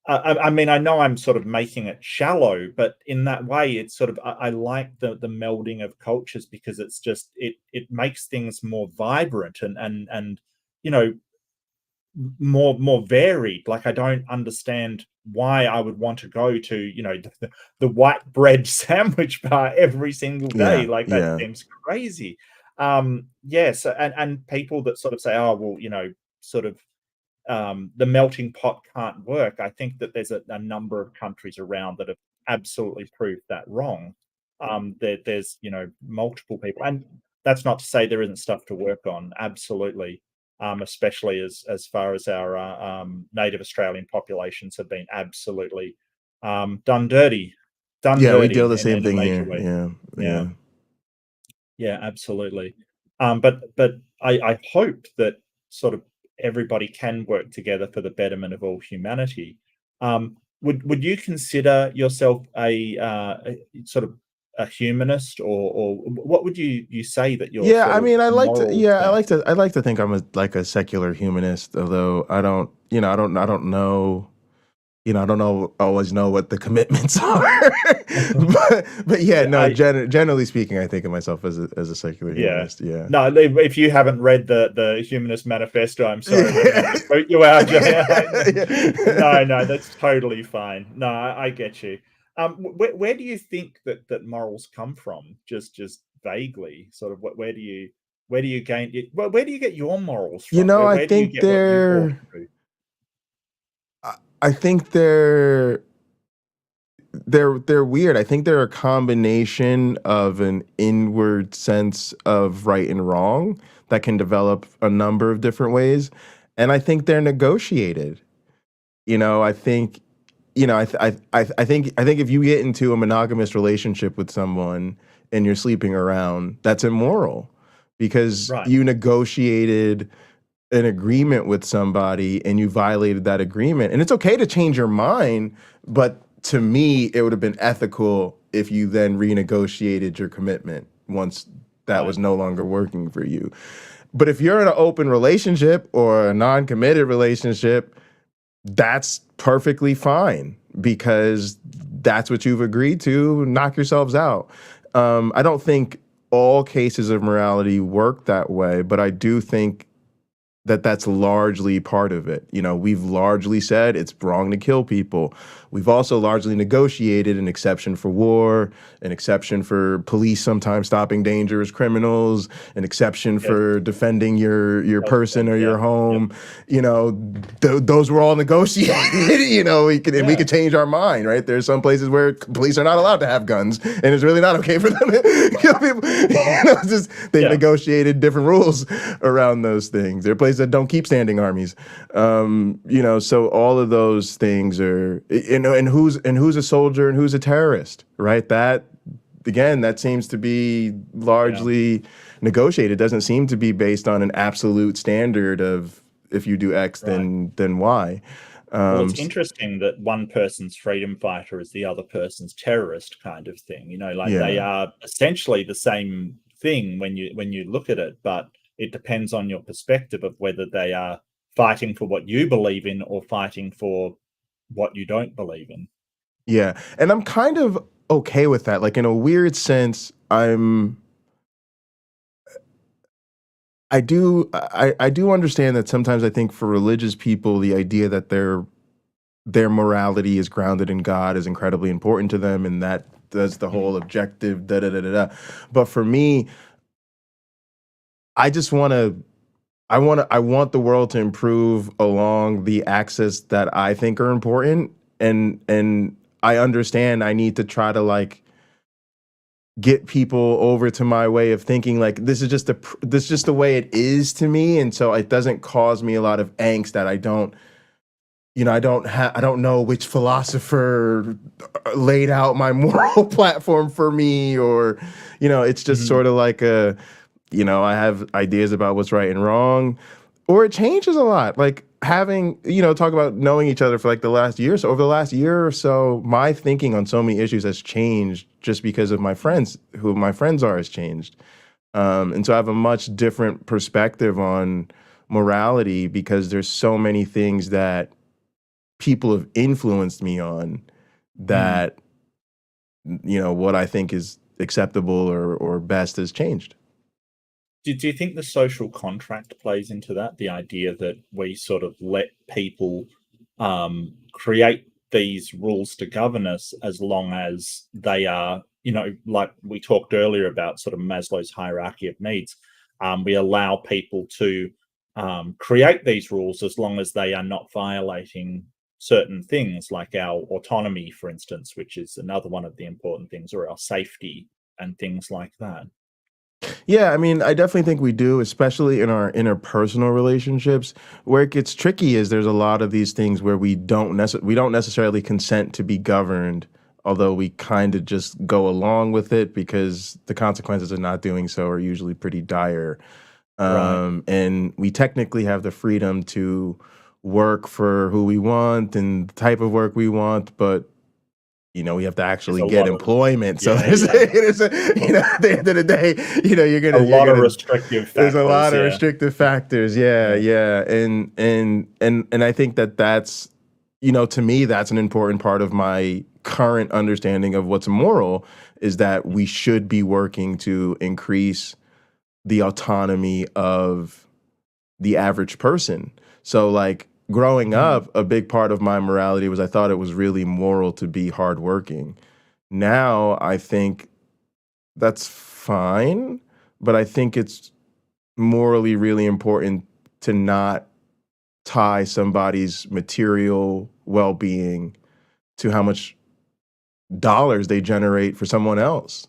I mean, I know I'm sort of making it shallow, but in that way, it's sort of I like the melding of cultures because it's just it makes things more vibrant and you know more varied. Like I don't understand why I would want to go to the white bread sandwich bar every single day. Yeah, Like that yeah, seems crazy. Yes, and people that sort of say, oh well, sort of the melting pot can't work. I think that there's a number of countries around that have absolutely proved that wrong. There's multiple people, and that's not to say there isn't stuff to work on. Absolutely, especially as far as our native Australian populations have been absolutely done yeah. We deal dirty the in same a thing major here. way. Yeah, Yeah. yeah. Yeah, absolutely. But I hope that sort of everybody can work together for the betterment of all humanity. Would you consider yourself a sort of a humanist, or what would you say that your Yeah, sort I of mean, moral stance is? I like to think I'm like a secular humanist, although I don't, I don't know, I don't know always know what the commitments are. But yeah, Yeah, no, generally speaking, I think of myself as a secular yeah. humanist. Yeah. No, if you haven't read the Humanist Manifesto, I'm sorry, we're gonna have Yeah. to boot you out. Yeah. No, no, that's totally fine. No, I get you. Where do you think that morals come from? Just vaguely, sort of. Where do you gain it? Where do you get your morals You from? know, I Where do you think get what you ought to do? I think they're weird. I think they're a combination of an inward sense of right and wrong that can develop a number of different ways, and I think they're negotiated. I think, I think if you get into a monogamous relationship with someone and you're sleeping around, that's immoral because Right, you negotiated an agreement with somebody and you violated that agreement. And it's okay to change your mind, but to me, it would have been ethical if you then renegotiated your commitment once that right, was no longer working for you. But if you're in an open relationship or a non-committed relationship, that's perfectly fine because that's what you've agreed to. Knock yourselves out. I don't think all cases of morality work that way, but I do think that's largely part of it. We've largely said it's wrong to kill people. We've also largely negotiated an exception for war, an exception for police sometimes stopping dangerous criminals, an exception yes, for defending your person self-defense, or yeah, your yep, home. Those were all negotiated. We yeah, could change our mind, right? There's some places where police are not allowed to have guns, and it's really not okay for them to kill people. It's just they've yeah, negotiated different rules around those things. There are places that don't keep standing armies. So all of those things are, and who's a soldier and who's a terrorist, right? That again, that seems to be yeah. largely negotiated. It doesn't seem to be based on an absolute standard of if you do X, Right. then Y. Well, Um, it's s- interesting that one person's freedom fighter is the other person's terrorist kind of thing. Like they yeah, are essentially the same thing when you look at it, but it depends on your perspective of whether they are fighting for what you believe in or fighting for what you don't believe in. yeah, and I'm kind of okay with that. Like in a weird sense, I do understand that sometimes I think for religious people, the idea that their morality is grounded in God is incredibly important to them, and that does the Mm, whole objective da da da da da. But for me, I just want to. I want the world to improve along the axis that I think are important, and I understand I need to try to like get people over to my way of thinking. Like this is just the way it is to me, and so it doesn't cause me a lot of angst that I don't. I don't know which philosopher laid out my moral platform for me, or it's just mhm, sort of like I have ideas about what's right and wrong, or it changes a lot. Like having, talk about knowing each other for like the last year. So over the last year or so, my thinking on so many issues has changed just because of my mm, friends, who my friends are, has changed. And so I have a much different perspective on morality because there's so many things that people have influenced me on Mm. that, what I think is acceptable or best has changed. Do you think the social contract plays into that? The idea that we sort of let people create these rules to govern us as long as they are, like we talked earlier about sort of Maslow's hierarchy of needs. We allow people to create these rules as long as they are not violating certain things like our autonomy, for instance, which is another one of the important things, or our safety and things like that. Yeah, I mean, I definitely think we do, especially in our interpersonal relationships. Where it gets tricky is there's a lot of these things where we don't necessarily consent to be governed, although we kind of just go along with it because the consequences of not doing so are usually pretty dire. Right. And we technically have the freedom to work for who we want and the type of work we want, but we have to There's actually a get lot of, employment. So yeah, there's, yeah, at the end of the day, a you're lot of gonna. restrictive There's a factors, lot of yeah, restrictive factors. Yeah, yeah. yeah, and I think that's, to me, that's an important part of my current understanding of what's moral is that we should be working to increase the autonomy of the average person. So like growing Mm, up, a big part of my morality was I thought it was really moral to be hardworking. Now I think that's fine, but I think it's morally really important to not tie somebody's material well-being to how much dollars they generate for someone else.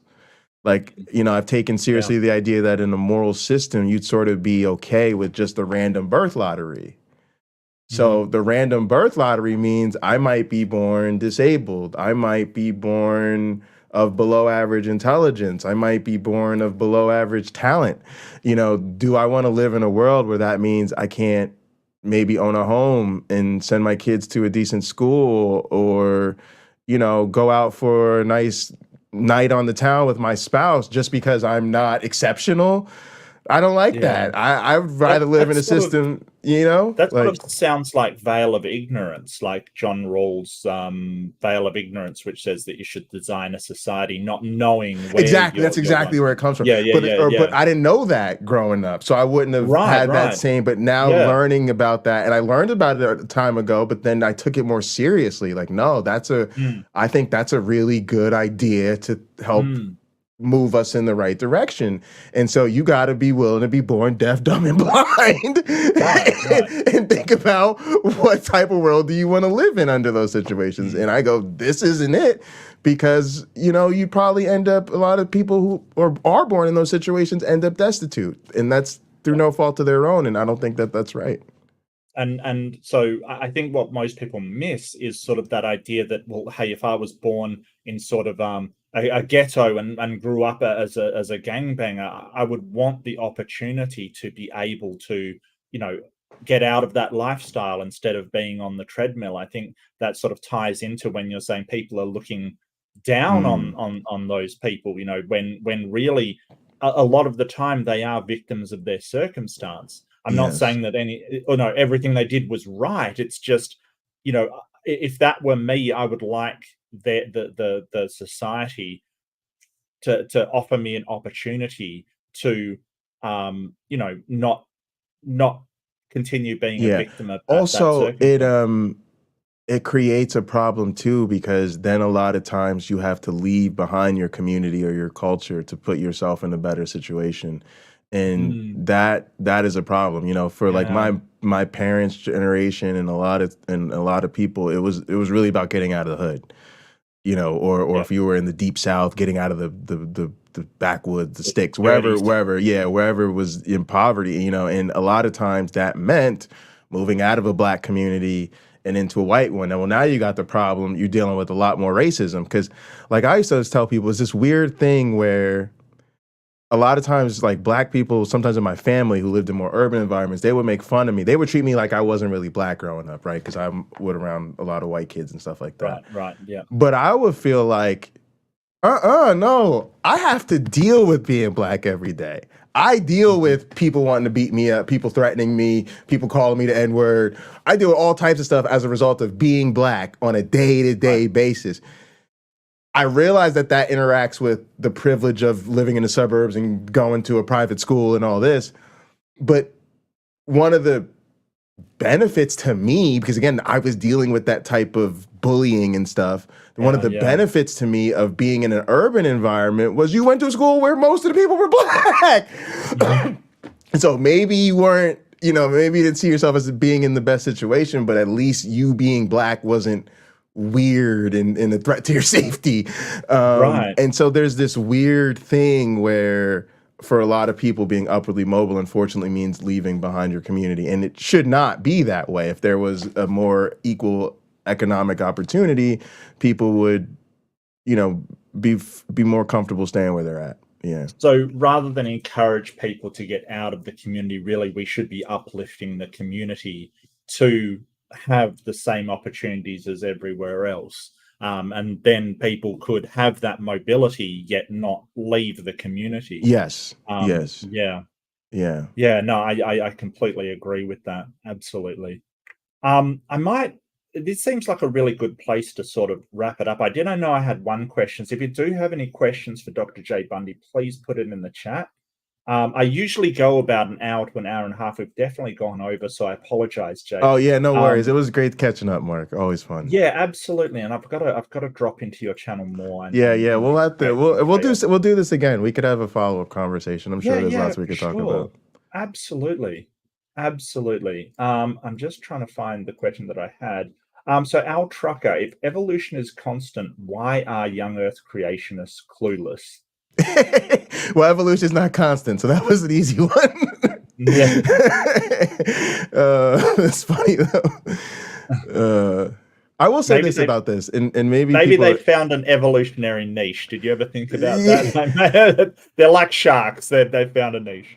Like, I've taken yeah, seriously the idea that in a moral system, you'd sort of be okay with just the random birth lottery. mhm, So the random birth lottery means I might be born disabled. I might be born of below average intelligence. I might be born of below average talent. Do I want to live in a world where that means I can't maybe own a home and send my kids to a decent school or, go out for a nice night on the town with my spouse just because I'm not exceptional? I don't like yeah. that. I'd That rather live in that's a sort of system, that sort of like. sounds like veil of ignorance, like John Rawls' veil of ignorance, which says that you should design a society not knowing where Exactly, that's you're exactly going where to. it comes from. Yeah, yeah, yeah, But yeah. I didn't know that growing up, so I wouldn't have Right, had that right. same. But now Yeah. learning about that, and I learned about it a time ago, but then I took it more seriously. Like, no, Mm, I think that's a really good idea to help mm. move us in the right direction. And so you got to be willing to be born deaf, dumb, and blind, Right, right. and think about what type of world do you want to live in under those situations. Mm. And I go, this isn't it, because you'd probably end up a lot of people who are born in those situations end up destitute, and that's through no fault of their own. And I don't think that that's right. And so I think what most people miss is sort of that idea that, well, hey, if I was born in sort of a ghetto and grew up as a gangbanger, I would want the opportunity to be able to, you know, get out of that lifestyle instead of being on the treadmill. I think that sort of ties into when you're saying people are looking down Mm, on those people, when really a lot of the time they are victims of their circumstance. I'm not yes. saying that no, everything they did was right. It's just, if that were me, I would like the society to offer me an opportunity to, not continue being a Yeah. victim of that Also, circumstance. it creates a problem too, because then a lot of times you have to leave behind your community or your culture to put yourself in a better situation, and Mm, that is a problem, for like yeah, my parents generation and a lot of people. It was really about getting out of the hood, or yeah, if you were in the deep south, getting out of the backwoods, the the sticks, dirty wherever, yeah, wherever was in poverty, and a lot of times that meant moving out of a black community and into a white one. And well, now you got the problem, you're dealing with a lot more racism. Because like I used to always tell people, it's this weird thing where a lot of times, like black people, sometimes in my family who lived in more urban environments, they would make fun of me. They would treat me like I wasn't really black growing up, right? Because I would around a lot of white kids and stuff like that. right, right, yeah. But I would feel like, No. I have to deal with being black every day. I deal with people wanting to beat me up, people threatening me, people calling me the N-word. I deal with all types of stuff as a result of being black on a Right. day-to-day basis. I realize that that interacts with the privilege of living in the suburbs and going to a private school and all this. But one of the benefits to me, because again, I was dealing with that type of bullying and stuff. One of Yeah, the yeah. benefits to me of being in an urban environment was you went to a school where most of the people were black. Mhm. So maybe you weren't, maybe you didn't see yourself as being in the best situation, but at least you being black wasn't weird and a threat to your safety. Right. And so there's this weird thing where for a lot of people being upwardly mobile unfortunately means leaving behind your community. And it should not be that way. If there was a more equal economic opportunity, people would, you know, be more comfortable staying where they're at. Yeah. So rather than encourage people to get out of the community, really, we should be uplifting the community to have the same opportunities as everywhere else. And then people could have that mobility yet not leave the community. Yes. Yes. Yeah. Yeah. Yeah. No, I completely agree with that. Absolutely. I might. This seems like a really good place to sort of wrap it up. I didn't know I had one question. So if you do have any questions for Dr. J. Bundy, please put it in the chat. I usually go about an hour to an hour and a half. We've definitely gone over, so I apologize, Jay. Oh yeah, no worries. It Um, was great catching up, Mark. Always fun. yeah, absolutely. And I've got to drop into your channel more and Yeah, and yeah. you know We'll have to create some chaos. we'll do this again. We could have a follow-up conversation. I'm Yeah, sure there's yeah, lots we for could talk sure. about. Absolutely. Absolutely. I'm just trying to find the question that I had. So Al Trucker, if evolution is constant, why are young Earth creationists clueless? Well, evolution is not constant, so that was an easy one. Yeah. It's funny though. I will say Maybe this they about this, and maybe maybe people they are, found an evolutionary niche. Did you ever think about that? They're like sharks. They found a niche.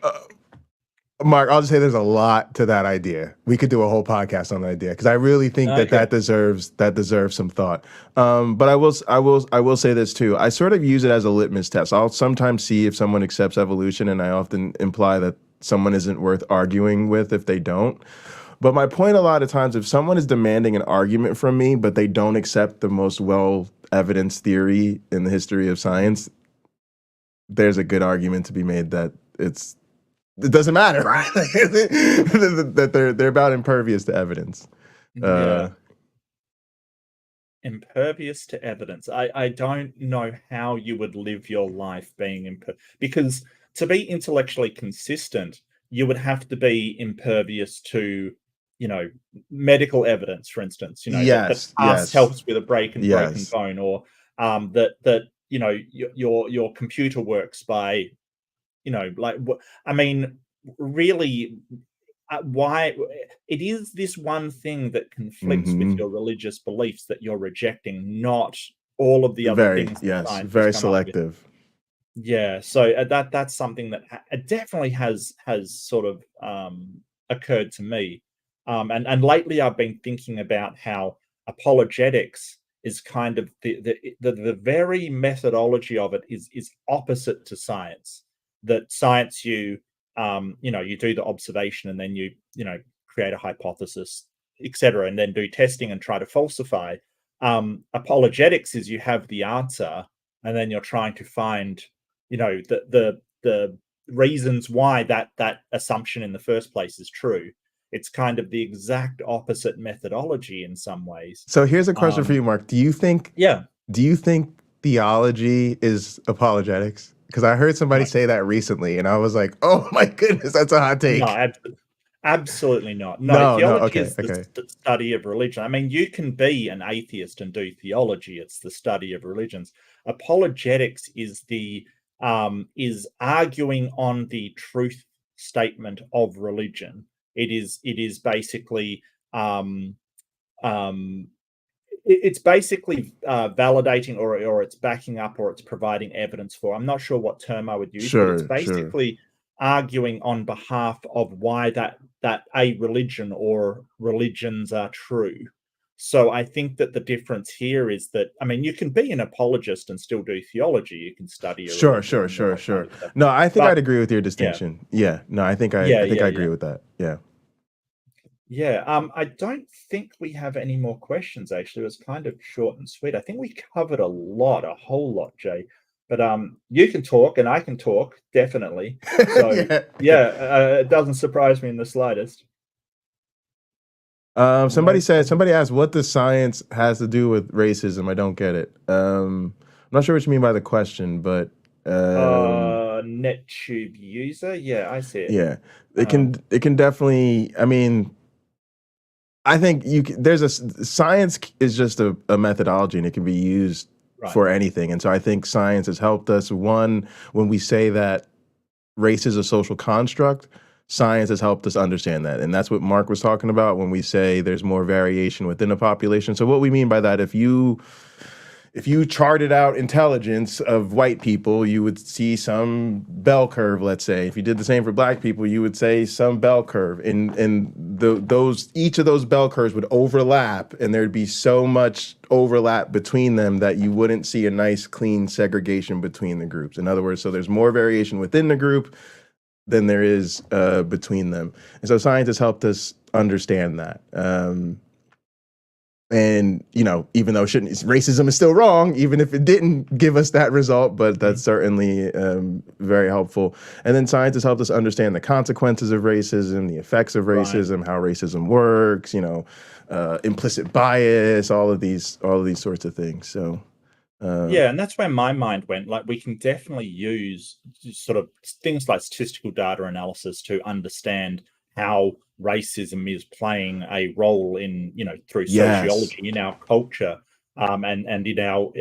Mark, I'll just say there's a lot to that idea. We could do a whole podcast on that idea because I really think that Okay. that deserves some thought. But I will say this too. I sort of use it as a litmus test. I'll sometimes see if someone accepts evolution, and I often imply that someone isn't worth arguing with if they don't. But my point a lot of times, if someone is demanding an argument from me, but they don't accept the most well evidenced theory in the history of science, there's a good argument to be made that it doesn't matter, right? That they're about impervious to evidence. Uh, Yeah. Impervious to evidence. I don't know how you would live your life being because to be intellectually consistent, you would have to be impervious to, medical evidence, for instance, that yes, past yes, helps with a broken yes. bone, or that your computer works by, like what I mean, really, why it is this one thing that conflicts with Hmm. your religious beliefs that you're rejecting, not all of the other Very, things that yes, science has very come up with. selective. Yeah, so that's something that definitely has sort of occurred to me, and lately I've been thinking about how apologetics is kind of the very methodology of it is opposite to science. That science, you do the observation and then you create a hypothesis, etc., and then do testing and try to falsify. Apologetics is you have the answer and then you're trying to find the reasons why that assumption in the first place is true. It's kind of the exact opposite methodology in some ways. So here's a question for um you, Mark. yeah. Do you think theology is apologetics? Because I heard somebody No, say that recently, and I was like, oh my goodness, that's a hot no, take. absolutely not. No, No, no, theology okay, is the okay. study of religion. I mean, you can be an atheist and do theology. It's the study of religions. Apologetics is arguing on the truth statement of religion. It is basically um, um, it's basically validating, or it's backing up, or it's providing evidence for. I'm not sure what term I would use, but it's Sure, sure. basically arguing on behalf of why that a religion or religions are true. So I think that the difference here is that, I mean, you can be an apologist and still do theology. You can study a Sure, religion sure, and all sure, that kind sure. of stuff. No, I think But I'd agree with your yeah, distinction. Yeah. No, I yeah, think yeah, I yeah. agree with that. Yeah. Yeah, I don't think we have any more questions, actually. It was kind of short and sweet. I think we covered a lot, a whole lot, Jay. But you can talk and I can talk, definitely. So Yeah. yeah, it doesn't surprise me in the slightest. No problem. Somebody asked what the science has to do with racism. I don't get it. I'm not sure what you mean by the question, but NetTube user, yeah, I see it. yeah, Um, it can definitely. I mean, I think there's science is just a methodology and it can be used right. for anything. And so I think science has helped us. One, when we say that race is a social construct, science has helped us understand that. And that's what Mark was talking about when we say there's more variation within a population. So what we mean by that, if you charted out intelligence of white people, you would see some bell curve, let's say. If you did the same for black people, you would say some bell curve. And those each of those bell curves would overlap, and there'd be so much overlap between them that you wouldn't see a nice clean segregation between the groups. In other words, so there's more variation within the group than there is between them. And so science has helped us understand that. And even though shouldn't racism is still wrong, even if it didn't give us that result, but that's Mhm. certainly very helpful. And then science has helped us understand the consequences of racism, the effects of Right. racism, how racism works, implicit bias, all of these sorts of things. So uh, Yeah, and that's where my mind went. Like, we can definitely use sort of things like statistical data analysis to understand how racism is playing a role in, through yes, sociology in our culture, and in our,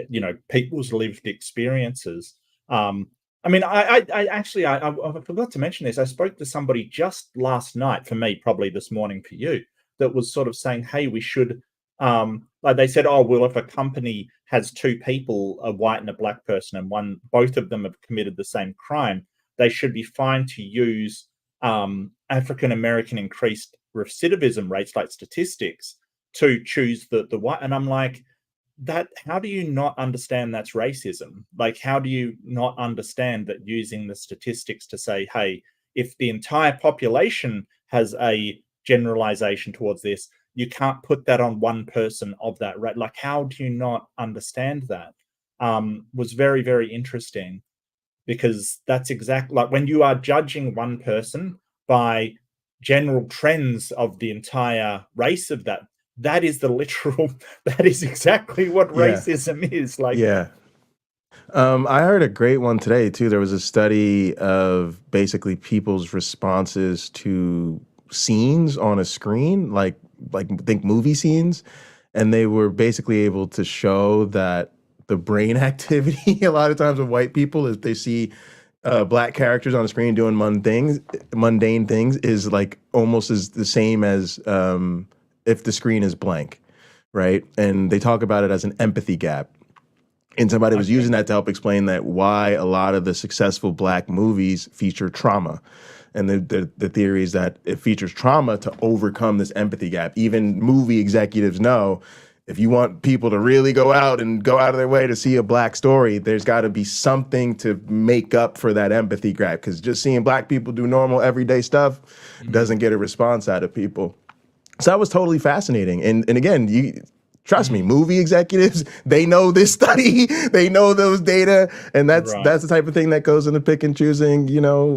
people's lived experiences. I mean, I actually, I forgot to mention this. I spoke to somebody just last night, for me, probably this morning for you, that was sort of saying, hey, we should, like they said, oh, well, if a company has two people, a white and a black person, and both of them have committed the same crime, they should be fine to use African American increased recidivism rates, like statistics, to choose the white. And I'm like, that, how do you not understand that's racism? Like, how do you not understand that using the statistics to say, hey, if the entire population has a generalization towards this, you can't put that on one person of that rate. Like, how do you not understand that? Was very, very interesting, because that's exactly like when you are judging one person by general trends of the entire race of that, that is the literal, that is exactly what yeah, racism is. Like, yeah. I heard a great one today too. There was a study of basically people's responses to scenes on a screen, like think movie scenes, and they were basically able to show that the brain activity a lot of times of white people if they see black characters on the screen doing mundane things is like almost as the same as if the screen is blank, right? And they talk about it as an empathy gap, and somebody was okay, using that to help explain that why a lot of the successful black movies feature trauma. And the theory is that it features trauma to overcome this empathy gap. Even movie executives know if you want people to really go out of their way to see a black story, there's got to be something to make up for that empathy gap. Because just seeing black people do normal everyday stuff mm, doesn't get a response out of people. So that was totally fascinating. And again, you trust me, mm, movie executives, they know this study, they know those data, and right. that's the type of thing that goes into pick and choosing,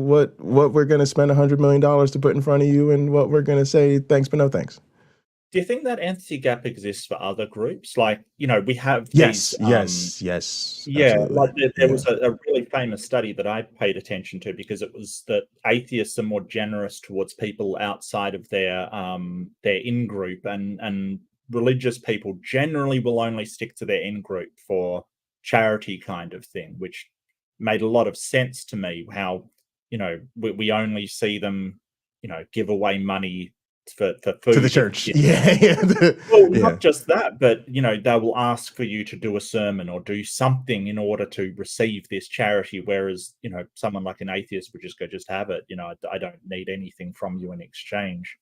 what we're gonna spend $100 million to put in front of you and what we're gonna say thanks but no thanks. Do you think that empathy gap exists for other groups? Like, we have these, Yes, yes, yes, yeah, like absolutely. there Yeah. was a really famous study that I paid attention to, because it was that atheists are more generous towards people outside of their in group, and religious people generally will only stick to their in group for charity kind of thing, which made a lot of sense to me. How, we only see them, give away money for To the food if church. Yeah, yeah. well, Yeah. not just that, but they will ask for you to do a sermon or do something in order to receive this charity. Whereas, someone like an atheist would just go, just have it. I don't need anything from you in exchange.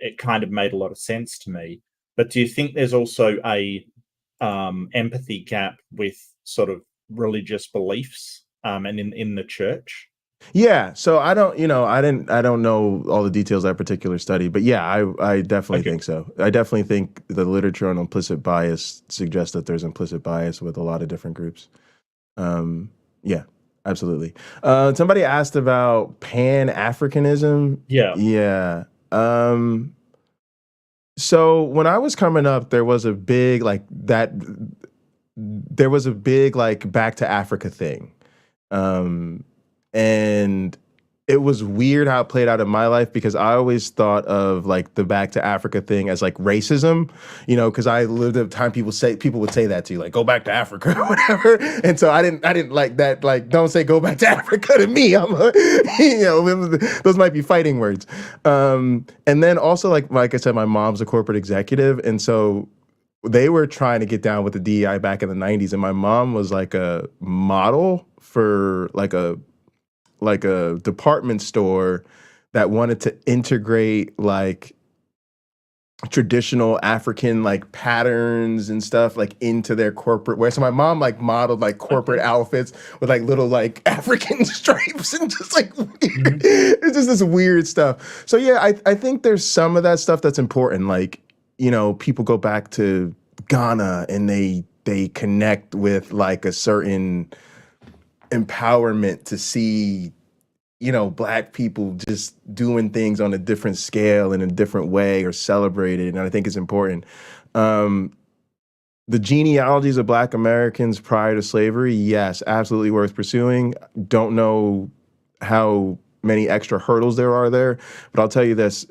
It kind of made a lot of sense to me. But do you think there's also a empathy gap with sort of religious beliefs and in the church? Yeah, so I don't, I don't know all the details of that particular study, but yeah, I definitely Okay. think so. I definitely think the literature on implicit bias suggests that there's implicit bias with a lot of different groups. Um, yeah, absolutely. Somebody asked about Pan Africanism. Yeah. Yeah. So when I was coming up, there was a big like back to Africa thing. Um, and it was weird how it played out in my life because I always thought of like the back to Africa thing as like racism, because I lived at a time people would say that to you, like go back to Africa or whatever. And so I didn't like that, like don't say go back to Africa to me. Those might be fighting words. And then also like I said, my mom's a corporate executive, and so they were trying to get down with the DEI back in the 90s, and my mom was like a model for like a department store that wanted to integrate like traditional African like patterns and stuff like into their corporate wear. So my mom like modeled like corporate Okay. outfits with like little like African stripes and just like Mhm. it's just this weird stuff. So yeah, I think there's some of that stuff that's important. Like, people go back to Ghana and they connect with like a certain empowerment to see black people just doing things on a different scale in a different way or celebrated, and I think it's important. Um, the genealogies of Black Americans prior to slavery, yes, absolutely worth pursuing. Don't know how many extra hurdles there are there, but I'll tell you this.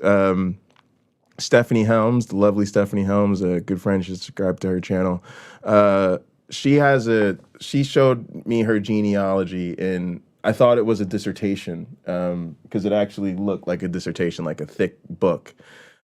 Stephanie Helms, the lovely Stephanie Helms, a good friend, should subscribe to her channel. Uh, she showed me her genealogy, and I thought it was a dissertation because it actually looked like a dissertation, like a thick book.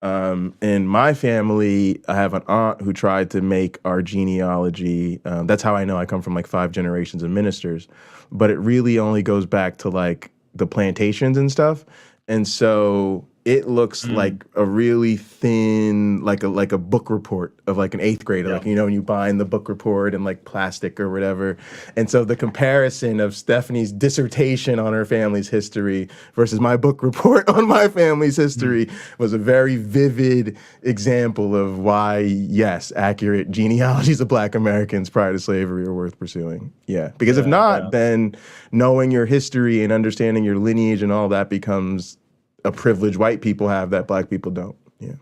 In my family, I have an aunt who tried to make our genealogy. That's how I know I come from like 5 generations of ministers, but it really only goes back to like the plantations and stuff. And so it looks Mm. like a really thin, like a book report of like an eighth grader, Yeah. like when you bind the book report in like plastic or whatever. And so the comparison of Stephanie's dissertation on her family's history versus my book report on my family's Mm. history was a very vivid example of why, yes, accurate genealogies of Black Americans prior to slavery are worth pursuing. Yeah, because if Yeah. not, Yeah. then knowing your history and understanding your lineage and all that becomes a privilege white people have that Black people don't. Yeah.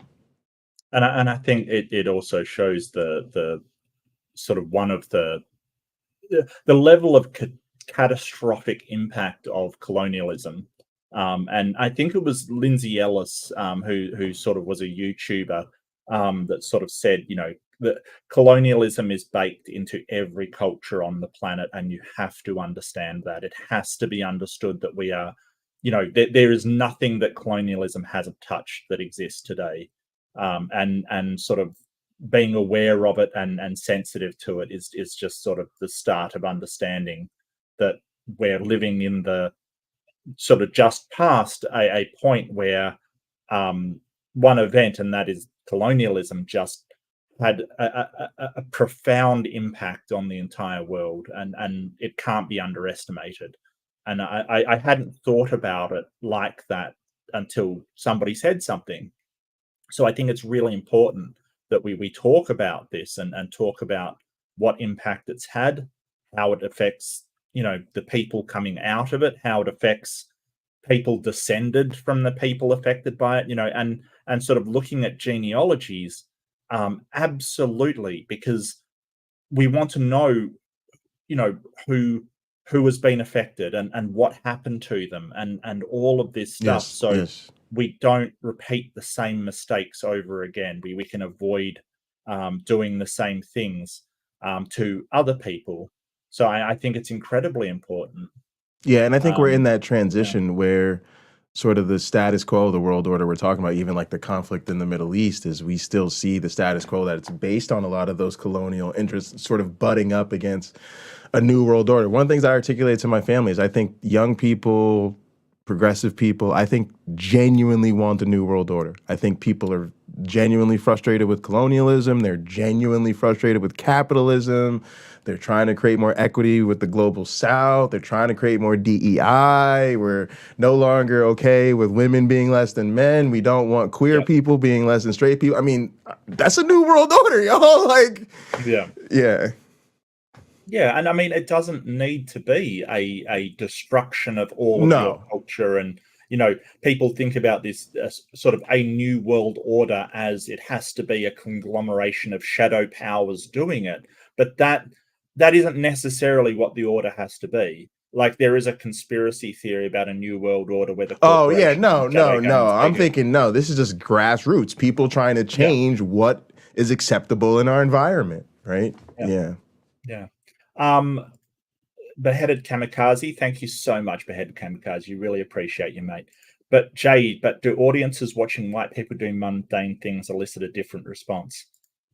And I think it also shows the sort of one of the level of catastrophic impact of colonialism. And I think it was Lindsay Ellis who sort of was a YouTuber that sort of said, that colonialism is baked into every culture on the planet, and you have to understand that. It has to be understood that we are, there is nothing that colonialism hasn't touched that exists today. And sort of being aware of it and sensitive to it is just sort of the start of understanding that we're living in the sort of just past a point where one event, and that is colonialism, just had a profound impact on the entire world, and it can't be underestimated. And I hadn't thought about it like that until somebody said something. So I think it's really important that we talk about this and talk about what impact it's had, how it affects, the people coming out of it, how it affects people descended from the people affected by it, and sort of looking at genealogies. Absolutely, because we want to know, you know who has been affected and what happened to them, and all of this stuff, Yes. so Yes. we don't repeat the same mistakes over again. We can avoid doing the same things to other people. So I think it's incredibly important. Yeah, and I think we're in um that yeah. transition where sort of the status quo of the world order we're talking about, even like the conflict in the Middle East, is we still see the status quo that it's based on a lot of those colonial interests sort of butting up against a new world order. One of the things I articulate to my family is I think young people, progressive people, I think genuinely want a new world order. I think people are genuinely frustrated with colonialism. They're genuinely frustrated with capitalism. They're trying to create more equity with the global South. They're trying to create more DEI. We're no longer okay with women being less than men. We don't want queer Yeah. people being less than straight people. I mean, that's a new world order, y'all. Like, Yeah. yeah. Yeah, and I mean, it doesn't need to be a destruction of all of your No. culture. And people think about this sort of a new world order as it has to be a conglomeration of shadow powers doing it, but that isn't necessarily what the order has to be. Like, there is a conspiracy theory about a new world order where the Oh yeah, corporations and no, shadow no, no. governments I'm take it. thinking no. This is just grassroots people trying to Yeah, change what is acceptable in our environment, right? yeah, Yeah. yeah. Um, Beheaded Kamikaze, thank you so much, Beheaded Kamikaze. You really appreciate you, mate. But Jade, do audiences watching white people do mundane things elicit a different response?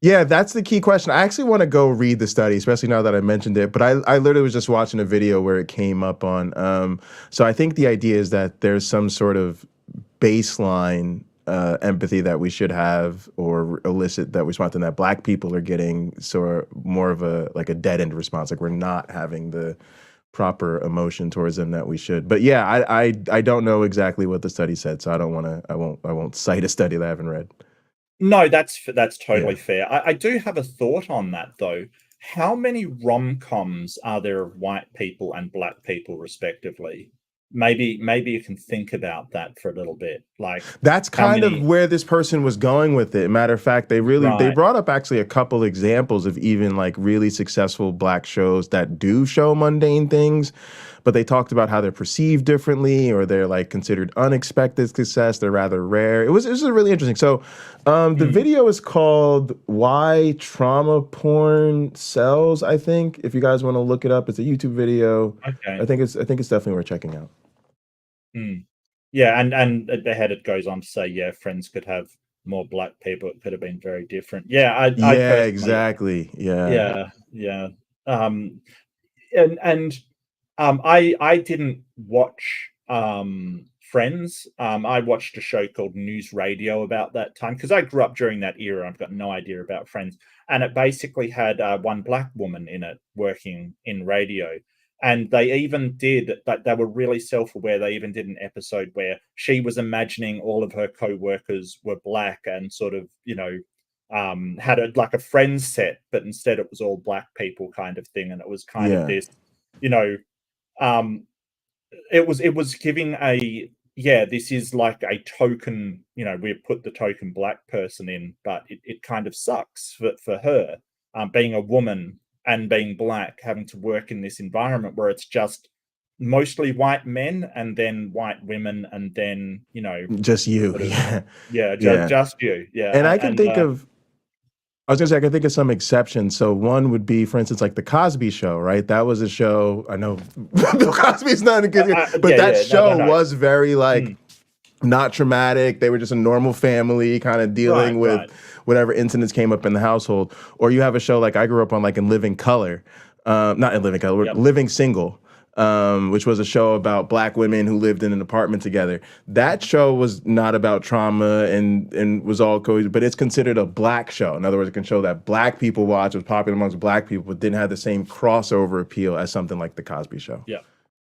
Yeah, that's the key question. I actually want to go read the study, especially now that I mentioned it. But I literally was just watching a video where it came up on. So I think the idea is that there's some sort of baseline empathy that we should have or elicit that response, and that Black people are getting sort of more of a like a dead end response, like we're not having the proper emotion towards them that we should. But yeah, I don't know exactly what the study said, so I don't want to. I won't cite a study that I haven't read. No, that's totally Yeah. fair. I do have a thought on that though. How many rom-coms are there of white people and black people respectively? Maybe you can think about that for a little bit. Like, That's how kind of many? where this person was going with it. Matter of fact, they Right. brought up actually a couple examples of even like really successful Black shows that do show mundane things, but they talked about how they're perceived differently or they're like considered unexpected success. They're rather rare. It was really interesting. So the Mm, video is called "Why Trauma Porn Sells." I think if you guys want to look it up, it's a YouTube video. okay. I think it's definitely worth checking out. Mm. Yeah, and at the head it goes on to say, yeah, Friends could have more black people. It could have been very different. Yeah, I Yeah, personally, exactly. Yeah. yeah, yeah. Um, and I didn't watch Friends. I watched a show called News Radio about that time because I grew up during that era. I've got no idea about Friends, and it basically had one black woman in it working in radio. And they even did, but they were really self-aware. They even did an episode where she was imagining all of her co-workers were black and sort of, had a like a Friends set, but instead it was all black people kind of thing. And it was kind of Yeah. this, you know, um, it was giving a, yeah, this is like a token, we put the token black person in, but it kind of sucks for her, being a woman and being black, having to work in this environment where it's just mostly white men and then white women and then Just you. sort of, Yeah. yeah, Yeah. just you, yeah. And And I was gonna say I can think of some exceptions. So one would be, for instance, like the Cosby Show, right? That was a show. I know Bill Cosby's not a good, but yeah, that yeah, no, show no. was very like Mm, not traumatic. They were just a normal family kind of right, dealing with right, whatever incidents came up in the household. Or you have a show like I grew up on, like in Living Color, not in Living Color, yep, Living Single, which was a show about Black women who lived in an apartment together. That show was not about trauma and was all but it's considered a Black show. In other words, it can show that Black people watch, was popular amongst Black people, but didn't have the same crossover appeal as something like the Cosby Show. yeah.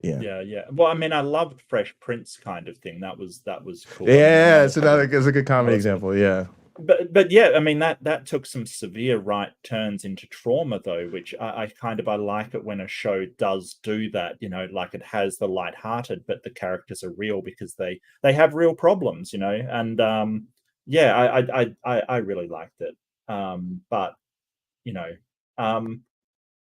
Yeah. Yeah, yeah. Well, I mean, I loved Fresh Prince kind of thing. That was cool. I mean, Yeah, another it's sort of another it's a good comedy another sort of, example. Yeah. but yeah, I mean that took some severe right turns into trauma though, which I like it when a show does do that. Like it has the lighthearted, but the characters are real because they have real problems. And yeah, I really liked it. But you know, um,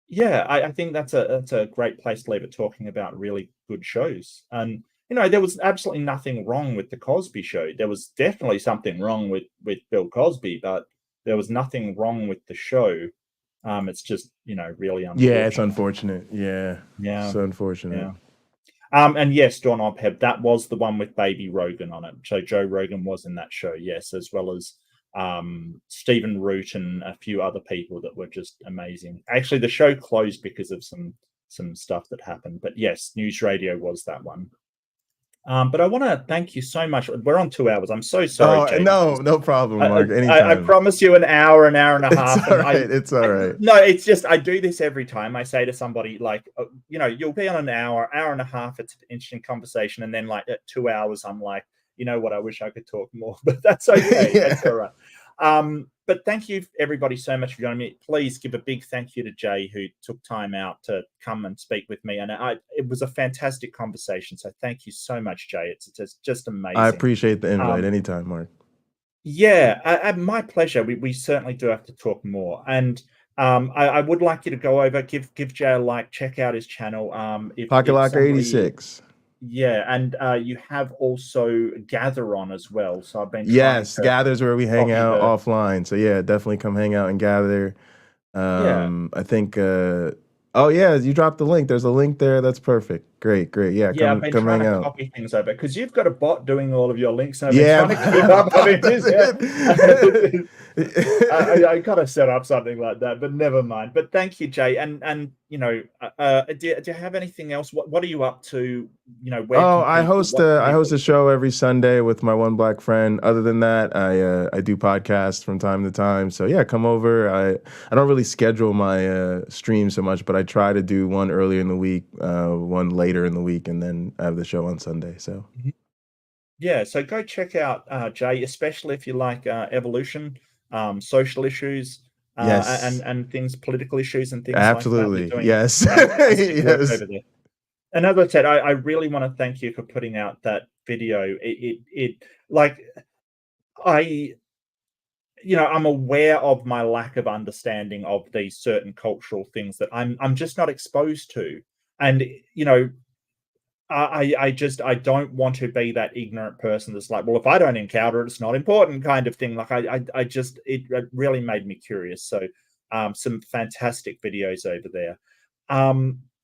yeah, I think that's a great place to leave it, talking about really good shows. And there was absolutely nothing wrong with the Cosby Show. There was definitely something wrong with Bill Cosby, but there was nothing wrong with the show. It's just really Yeah, it's unfortunate. unfortunate. Yeah. Yeah, So unfortunate. yeah. And yes, Dawn Obheb, that was the one with Baby Rogan on it. So Joe Rogan was in that show, yes, as well as Stephen Root and a few other people that were just amazing. Actually, the show closed because of some stuff that happened, but yes, News Radio was that one. But I want to thank you so much. We're on 2 hours. I'm so sorry, Oh, Jay. no problem, Mark. I Anytime. promise you an hour and a It's half, all and right. It's all right. no, it's just I do this every time. I say to somebody like, you'll be on an hour and a half. It's an interesting conversation, and then like at 2 hours, I'm like, you know what? I wish I could talk more, but that's okay. Yeah. That's all right. But thank you everybody so much for joining me. Please give a big thank you to Jay, who took time out to come and speak with me, and it was a fantastic conversation. So thank you so much, Jay. It's just I amazing. appreciate the invite. Um, Anytime, Mark. yeah, my pleasure. We certainly do have to talk more, and I would like you to go over, give Jay a like, check out his channel. Pocket If Locker somebody, 86. yeah, and you have also Gather on as well. So I've been trying Yes, to Gather's where we hang copy out the, offline. So yeah, definitely come hang out and Gather. yeah. I think oh yeah, you dropped the link. There's a link there. That's perfect. Great, great. Yeah, Yeah, I've come been come trying hang to out. copy things over because you've got a bot doing all of your links, and I've been Yeah. trying to keep up. I mean, I gotta set up something like that, but never mind. But thank you, Jay. And do you have anything else? What are you up to? Where Oh, can people? What can I host people a show every Sunday with my one black friend. Other than that, I do podcasts from time to time. So yeah, come over. I don't really schedule my stream so much, but I try to do one earlier in the week, one later in the week, and then I have the show on Sunday. So Yeah, so go check out Jay, especially if you like evolution, social issues, yes, and things, political issues, and things like that. You're absolutely, doing yes, fantastic work yes. over there. And as I said, I really want to thank you for putting out that video. It like I, I'm aware of my lack of understanding of these certain cultural things that I'm just not exposed to, and you know, I don't want to be that ignorant person that's like, well, if I don't encounter it, it's not important, kind of thing. Like I just it really made me curious. So, some fantastic videos over there.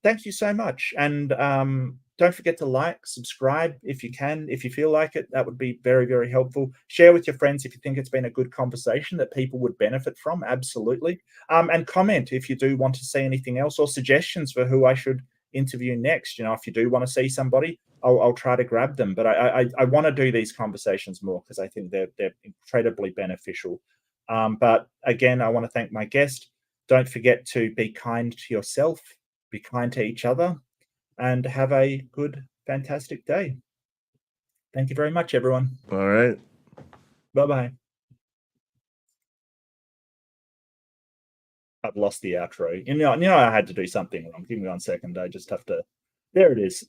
Thank you so much, and don't forget to like, subscribe if you can, if you feel like it. That would be very, very helpful. Share with your friends if you think it's been a good conversation that people would benefit from. Absolutely, and comment if you do want to see anything else or suggestions for who I should interview next. If you do want to see somebody, I'll try to grab them. But I want to do these conversations more because I think they're incredibly beneficial. But again, I want to thank my guest. Don't forget to be kind to yourself, be kind to each other, and have a good, fantastic day. Thank you very much, everyone. All right. Bye bye. I've lost the outro. I had to do something wrong. Give me 1 second. I just have to. There it is.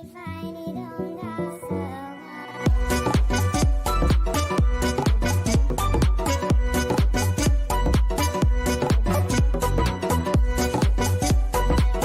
25.